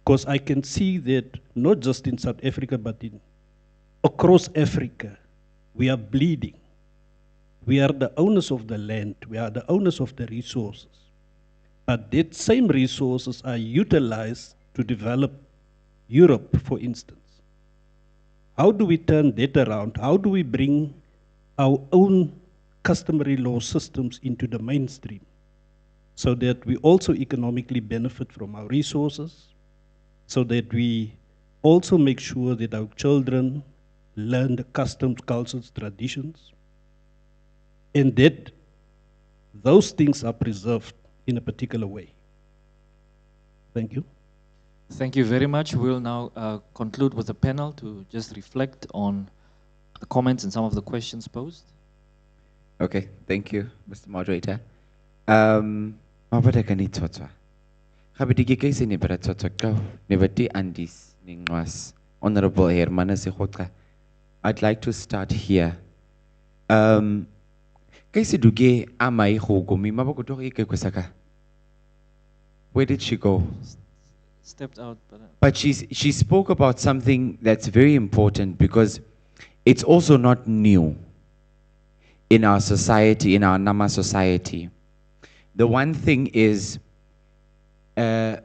because I can see that not just in South Africa, but across Africa, we are bleeding. We are the owners of the land, we are the owners of the resources. But that same resources are utilized to develop Europe, for instance. How do we turn that around? How do we bring our own customary law systems into the mainstream so that we also economically benefit from our resources, so that we also make sure that our children learn the customs, cultures, traditions, and that those things are preserved in a particular way. Thank you.
Thank you very much. We'll now conclude with the panel to just reflect on the comments and some of the questions posed.
Okay, thank you, Mr. Moderator. Mabada kani tsotsa. Habidi kay sini bara tsotsa ko. Nebati andis ningwas. Honorable Hermana Sehotka. I'd like to start here. Kay Kaisiduge amai hogomi mabakutori ke kwesaka. Where did she go?
Stepped out.
But she spoke about something that's very important because it's also not new in our society, in our Nama society. The one thing is, Damara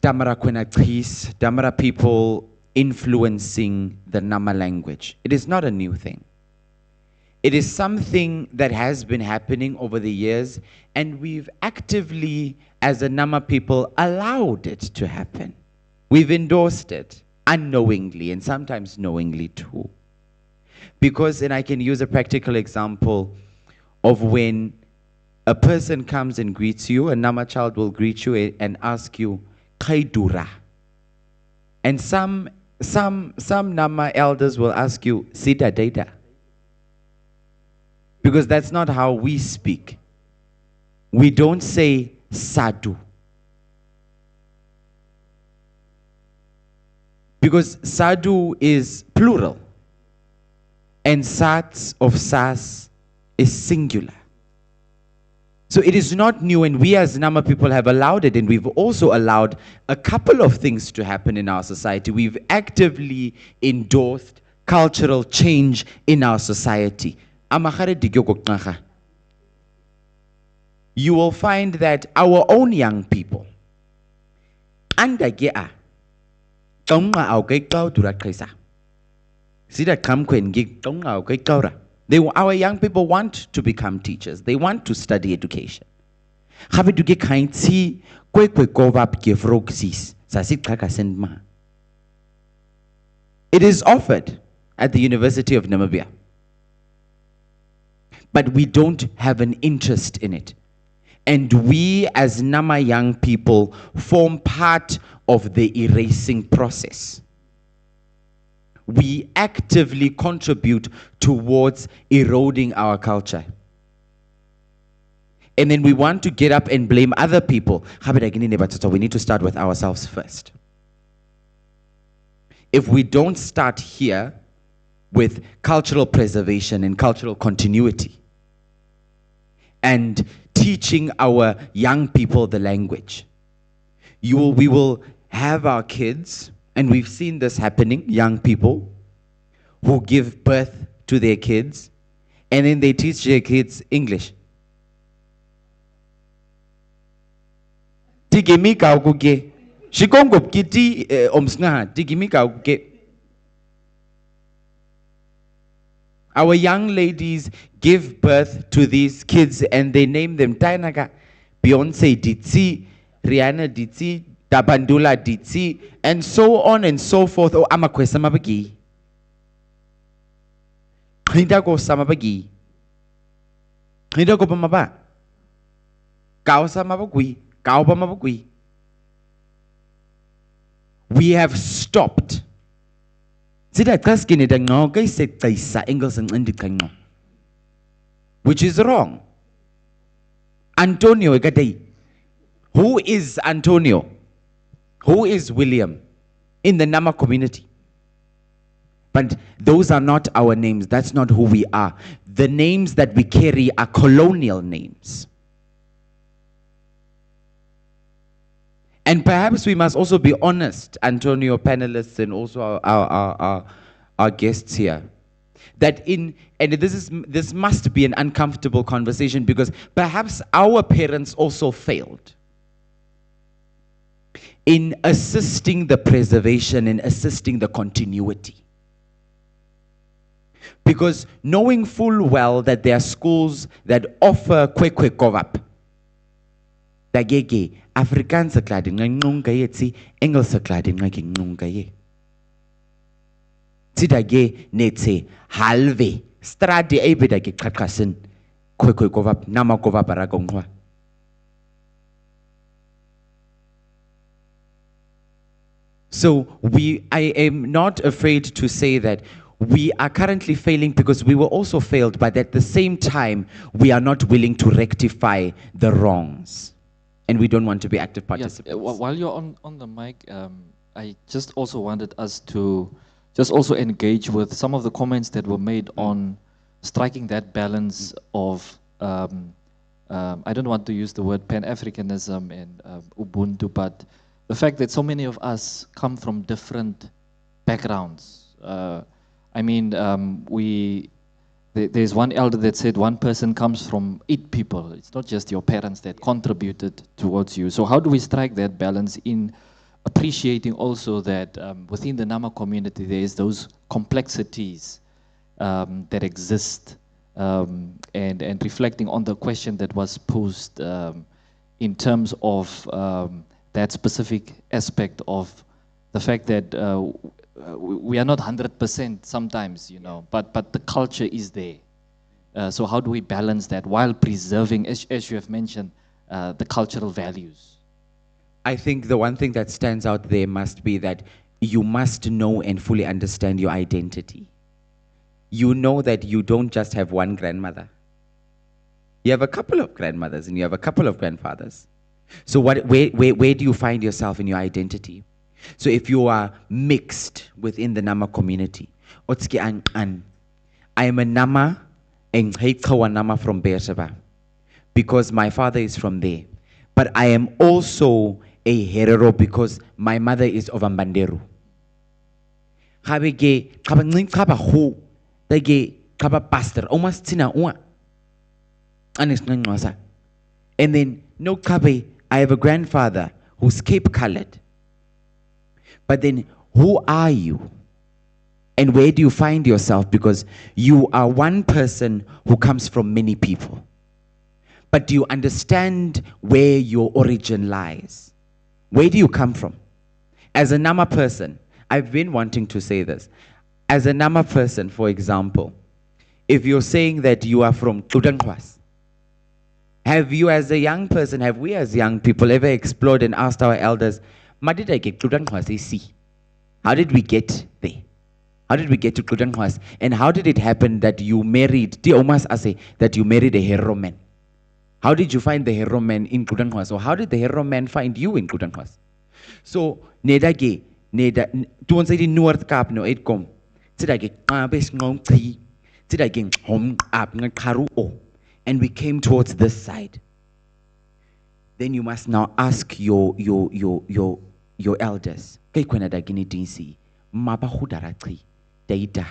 Kwenatris, Damara people influencing the Nama language. It is not a new thing. It is something that has been happening over the years, and we've actively, as a Nama people, allowed it to happen. We've endorsed it unknowingly and sometimes knowingly too. Because, and I can use a practical example of when a person comes and greets you, a Nama child will greet you and ask you, Kaidura. And some Nama elders will ask you, Sida Data. Because that's not how we speak. We don't say Sadu. Because Sadu is plural. And Sats of Sas is singular. So it is not new, and we as Nama people have allowed it, and we've also allowed a couple of things to happen in our society. We've actively endorsed cultural change in our society. You will find that our own young people, our young people want to become teachers. They want to study education. It is offered at the University of Namibia. But we don't have an interest in it. And we as Nama young people form part of the erasing process. We actively contribute towards eroding our culture. And then we want to get up and blame other people. We need to start with ourselves first. If we don't start here with cultural preservation and cultural continuity and teaching our young people the language, we will have our kids, and we've seen this happening, young people who give birth to their kids, and then they teach their kids English. Our young ladies give birth to these kids and they name them Tainaga, Beyonce Ditsi, Rihanna Ditsi, Dabandula Ditsi, and so on and so forth. Oh, Amakwesa Mabagi. Hindago Samabagi. Hindago Bamaba. Kausa Mabagui. Kauba Mabagui. We have stopped. Which is wrong. Antonio Egadei. Who is Antonio? Who is William in the Nama community? But those are not our names. That's not who we are. The names that we carry are colonial names. And perhaps we must also be honest, Antonio, panelists, and also our guests here, that this must be an uncomfortable conversation because perhaps our parents also failed in assisting the preservation and assisting the continuity. Because knowing full well that there are schools that offer kwekwe kovap, dagege, Afrikaans verklaring ngunga yetsi, Engels verklaring ngunga ye. Tidage netse halve, strade ebedage krakasen, kwekwe kovap, nama kovap aragongwa. So I am not afraid to say that we are currently failing because we were also failed, but at the same time, we are not willing to rectify the wrongs. And we don't want to be active participants.
Yeah, while you're on the mic, I just also wanted us to just also engage with some of the comments that were made on striking that balance of I don't want to use the word Pan-Africanism and Ubuntu, but the fact that so many of us come from different backgrounds. I mean, there's one elder that said one person comes from 8 people. It's not just your parents that contributed towards you. So how do we strike that balance in appreciating also that within the Nama community there is those complexities that exist, and reflecting on the question that was posed in terms of that specific aspect of the fact that we are not 100% sometimes, you know, but the culture is there. So how do we balance that while preserving, as you have mentioned, the cultural values?
I think the one thing that stands out there must be that you must know and fully understand your identity. You know that you don't just have one grandmother. You have a couple of grandmothers and you have a couple of grandfathers. So where do you find yourself in your identity? So if you are mixed within the Nama community, I am a Nama and Nama from Beersheba because my father is from there. But I am also a Herero because my mother is of Ambanderu. Pastor almost tina and then no kabe, I have a grandfather who's Cape colored. But then who are you? And where do you find yourself? Because you are one person who comes from many people. But do you understand where your origin lies? Where do you come from? As a Nama person, I've been wanting to say this. As a Nama person, for example, if you're saying that you are from Kludankwas, have you as a young person, have we as young people ever explored and asked our elders, how did we get there? How did we get to Kludankwas? And how did it happen that you married, that you married a hero man? How did you find the hero man in Kludankwas? Or how did the hero man find you in Kludankwas? So, Nedage, toen sy die Noord-Kaap nou uitkom, sê dat ek kabes ngong tri, sê dat ek hom ap ng karu o, and we came towards this side. Then you must now ask your elders, kay kwena da gini dinsi, maba hudara tri, data,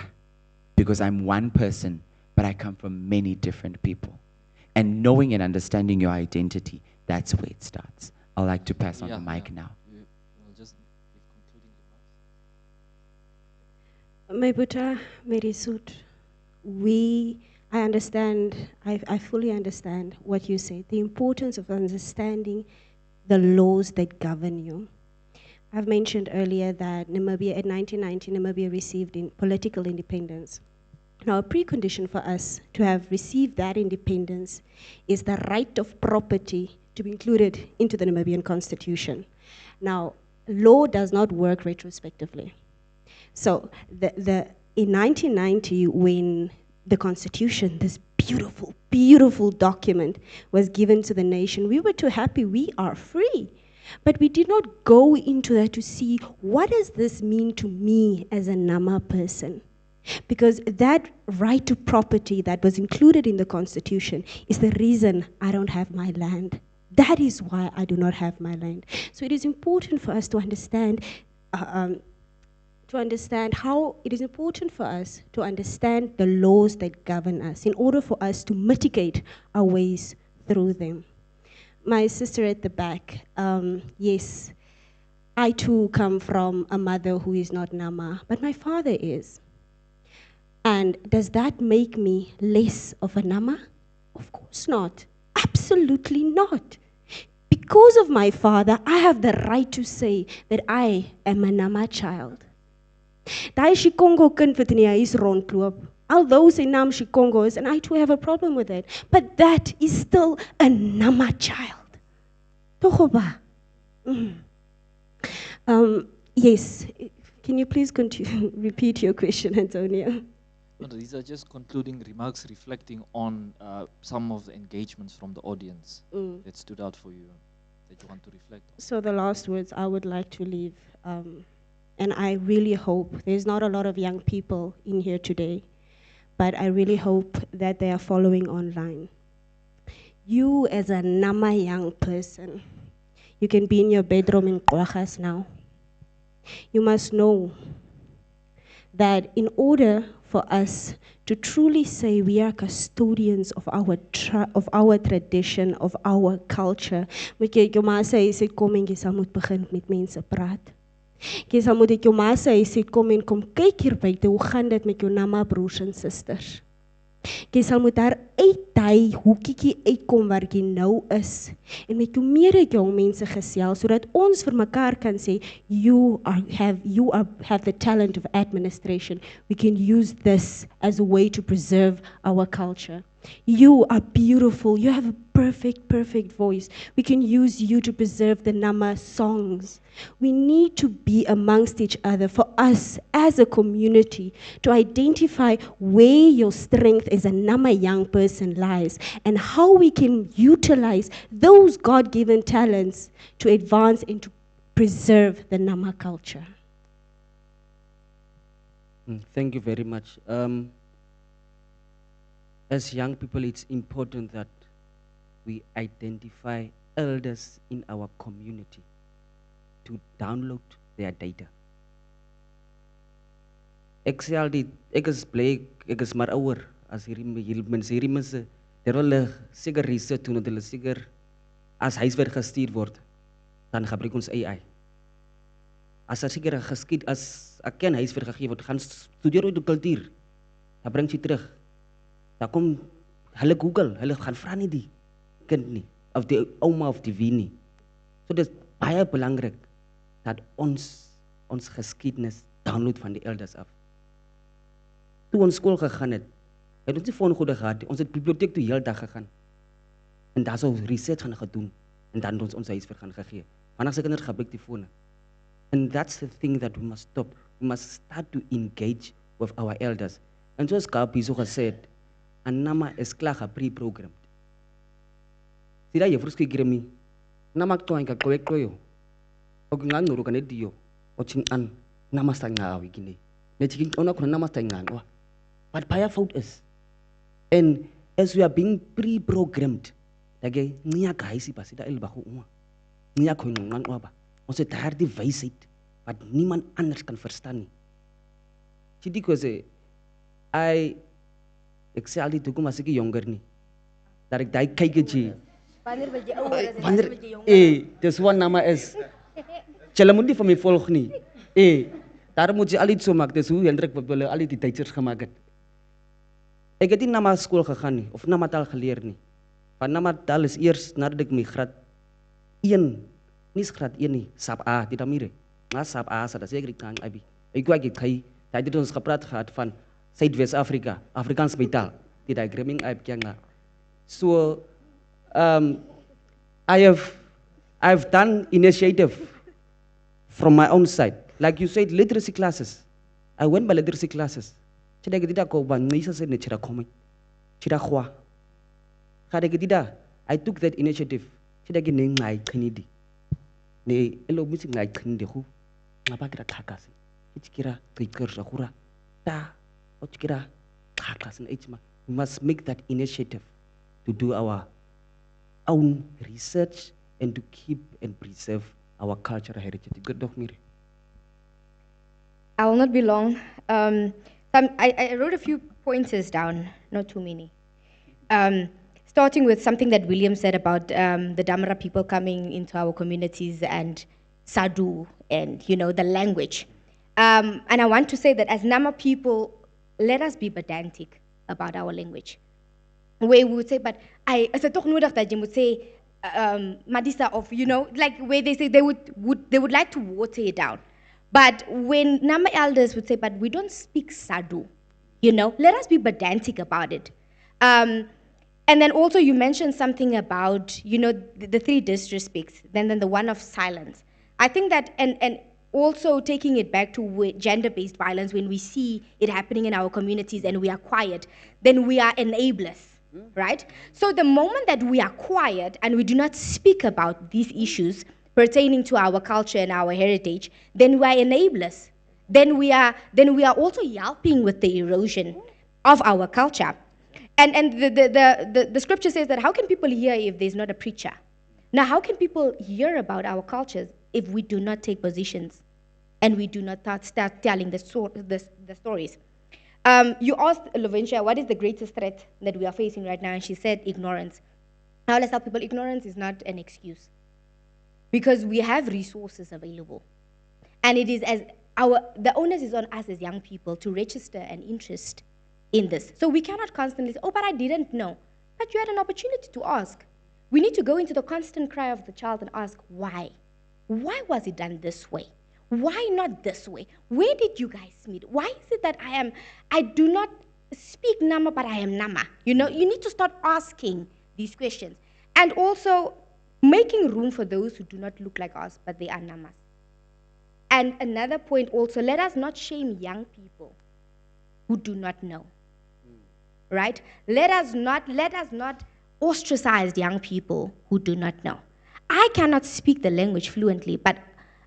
because I'm one person, but I come from many different people. And knowing and understanding your identity, that's where it starts. I'd like to pass on the mic now.
My Buddha, very suit. I understand, I fully understand what you say, the importance of understanding the laws that govern you. I've mentioned earlier that Namibia, in 1990, Namibia received political independence. Now, a precondition for us to have received that independence is the right of property to be included into the Namibian constitution. Now, law does not work retrospectively. So in 1990, when the constitution, this beautiful, beautiful document was given to the nation, we were too happy, we are free. But we did not go into that to see, what does this mean to me as a Nama person? Because that right to property that was included in the constitution is the reason I don't have my land. That is why I do not have my land. So it is important for us to understand how it is important for us to understand the laws that govern us in order for us to mitigate our ways through them. My sister at the back, yes, I too come from a mother who is not Nama, but my father is. And does that make me less of a Nama? Of course not. Absolutely not. Because of my father, I have the right to say that I am a Nama child. Daai Shikongo kind wat in die huis rondloop. Although sy naam Shikongo is, and I too have a problem with it, but that is still a Nama child. Togoba. Yes, can you please continue, repeat your question, Antonio?
No, these are just concluding remarks reflecting on some of the engagements from the audience that stood out for you, that you want to reflect on.
So the last words I would like to leave, and I really hope, there's not a lot of young people in here today, but I really hope that they are following online. You as a Nama young person, you can be in your bedroom in Kwajas now. You must know that in order for us to truly say we are custodians of our tradition, of our culture, moet jy jou ma sê jy kom en jy sal moet begin met mense praat. Jy sal moet jou ma sê jy kom en kom kyk hier buite, hoe gaan dit met jou Nama broers en susters? Jy sal moet daar uit daai hoekietjie uitkom waar jy nou is en met jou meer jong mense gesels sodat ons vir mekaar kan sê you have the talent of administration. We can use this as a way to preserve our culture. You are beautiful. You have a perfect voice. We can use you to preserve the Nama songs. We need to be amongst each other for us as a community to identify where your strength as a Nama young person lies and how we can utilize those God-given talents to advance and to preserve the Nama culture.
Thank you very much. As young people, it's important that we identify elders in our community to download their data. Ek sê al die, ek is bly, ek is maar ouer as hierdie mense, daar hulle seker research doen, dat hulle seker as huiswerk gestuur word, dan gebruik ons AI. As daar seker geskied, as ek ken huiswerk gegee word, gaan studeer oor die kultuur, dan bring jy terug. Daar kom, hulle Google, hulle gaan vra nie die kind nie, of die ouma of die wie nie. So dit is baie belangrik, dat ons geskiedenis download van die elders af. Toe ons skool gegaan het ons nie foongoede gehad, ons het biblioteek toe heel dag gegaan. En daar so research gaan gedoen, en dan ons huiswerk gaan gegee. Want as ek kinders gebruik die fone. And that's the thing that we must stop. We must start to engage with our elders. En soos Kapi so gesê het, en Nama is klaar pre-programmed. Sida jy vroeg gremi, Nama kto ang kakawek koyo. Og nga nuru ka nediyo, o ching an Nama sa nga awi gini. Ne chiking ona kuna Nama sa nga wa. But paya fault is. And as we are being pre-programmed, dage niya kaisi pa sida elba ko uma. Niya ko nungan wa ba. Ons het daar die wysheid wat niemand anders kan verstaan nie. Chidi ko sê, ek sê al die toe kom as ek jonger nie. Dat ek daai kykertjie.
Wanneer word jy ouer? Wanneer word jy jonger?
Dis wat Nama is. Julle moet nie van my volg nie. Daar moet jy al iets so maak. Dis hoe Hendrik wat hulle al die teachers gemaak het. Ek het nie Nama skool gegaan nie of Nama taal geleer nie. Want Nama taal is eers nadat ek my graad 1, nie graad 1 nie, sap A, dit amire. Maar sap A sa dat seker kan abi. Ek wou ek kry, dat dit ons gepraat gehad van Suidwes-Afrika, Afrikaans by taal. Dit ek greming uit kenga. So I've done initiative from my own side. Like you said, literacy classes. I went by literacy classes. Chida gedida ko ban nisa se ne chira komai. Chira khwa. Khade gedida, I took that initiative. Chida ge ne ngai khinidi. Ne elo misi ngai khinidi khu. Ngapa kira khakasi. Ichkira kikir khura. Ta ochkira khakasi na ichma. We must make that initiative to do our own research and to keep and preserve our cultural heritage. Good dog, Miri.
I will not be long. I wrote a few pointers down, not too many. Starting with something that William said about the Damara people coming into our communities and Sadu and, the language. And I want to say that as Nama people, let us be pedantic about our language. Where we would say, but as a toch nodig dat je moet say, Madisa of, like where they say they would like to water it down. But when Nama elders would say, but we don't speak Sadu, let us be pedantic about it. And then also you mentioned something about, the three disrespects, then the one of silence. I think that, and also taking it back to gender-based violence, when we see it happening in our communities and we are quiet, then we are enablers, right? So the moment that we are quiet and we do not speak about these issues pertaining to our culture and our heritage, then we are enablers. Then we are also helping with the erosion of our culture. And the scripture says that how can people hear if there's not a preacher? Now, how can people hear about our cultures if we do not take positions and we do not start telling the stories? You asked Loventia, what is the greatest threat that we are facing right now? And she said ignorance. Now let's tell people ignorance is not an excuse, because we have resources available. And it is the onus is on us as young people to register an interest in this. So we cannot constantly say, oh, but I didn't know. But you had an opportunity to ask. We need to go into the constant cry of the child and ask, why? Why was it done this way? Why not this way? Where did you guys meet? Why is it that I do not speak Nama, but I am Nama? You know, you need to start asking these questions. And also making room for those who do not look like us, but they are Namas. And another point also, let us not shame young people who do not know. Right? Let us not ostracize young people who do not know. I cannot speak the language fluently, but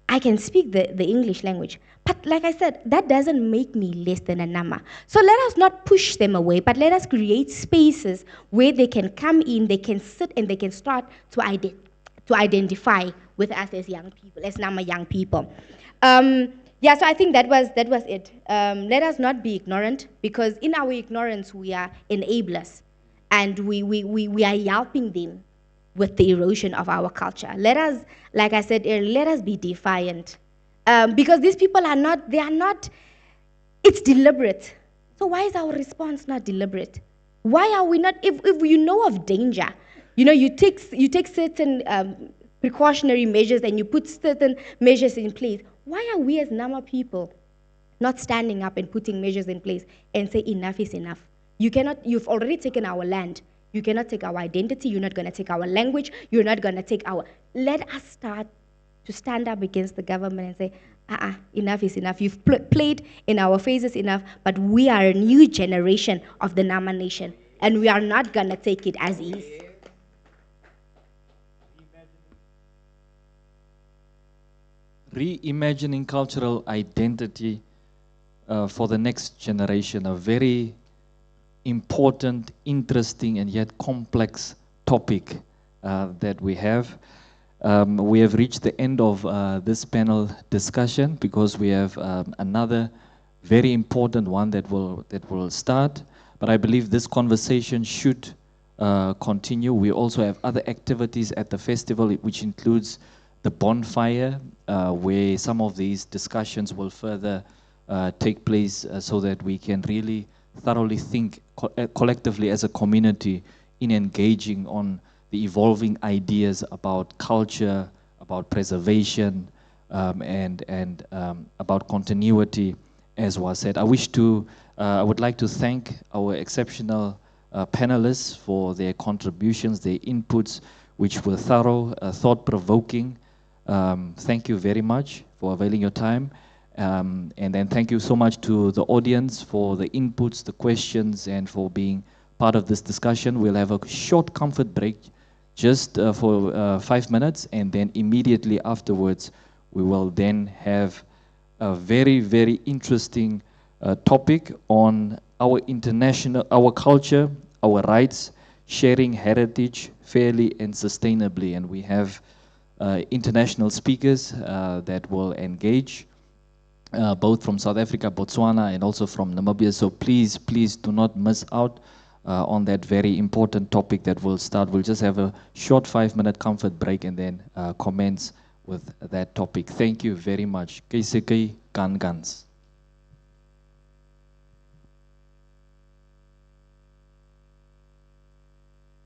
I can speak the English language. But like I said, that doesn't make me less than a Nama. So let us not push them away, but let us create spaces where they can come in, they can sit, and they can start to identify with us as young people, as Nama young people. Yeah, so I think that was it. Let us not be ignorant, because in our ignorance we are enablers, and we are helping them with the erosion of our culture. Let us, like I said earlier, let us be defiant, because these people are not. It's deliberate. So why is our response not deliberate? Why are we not? If you know of danger, you know, you take certain precautionary measures and you put certain measures in place. Why are we as Nama people not standing up and putting measures in place and say enough is enough? You've already taken our land. You cannot take our identity. You're not going to take our language. You're not going to take let us start to stand up against the government and say, enough is enough. You've played in our faces enough, but we are a new generation of the Nama nation, and we are not going to take it as is.
Reimagining cultural identity for the next generation, a very important, interesting, and yet complex topic that we have. We have reached the end of this panel discussion, because we have another very important one that will start. But I believe this conversation should continue. We also have other activities at the festival, which includes the bonfire, where some of these discussions will further take place, so that we can really thoroughly think collectively as a community in engaging on the evolving ideas about culture, about preservation, and about continuity, as was said. I would like to thank our exceptional panelists for their contributions, their inputs, which were thorough, thought-provoking. Thank you very much for availing your time. And then thank you so much to the audience for the inputs, the questions, and for being part of this discussion. We'll have a short comfort break just for 5 minutes, and then immediately afterwards, we will then have a very, very interesting topic on our culture, our rights, sharing heritage fairly and sustainably. And we have international speakers that will engage, both from South Africa, Botswana, and also from Namibia. So please do not miss out on that very important topic that will start. We'll just have a short 5-minute comfort break and then commence with that topic. Thank you very much. Keiseki Gans.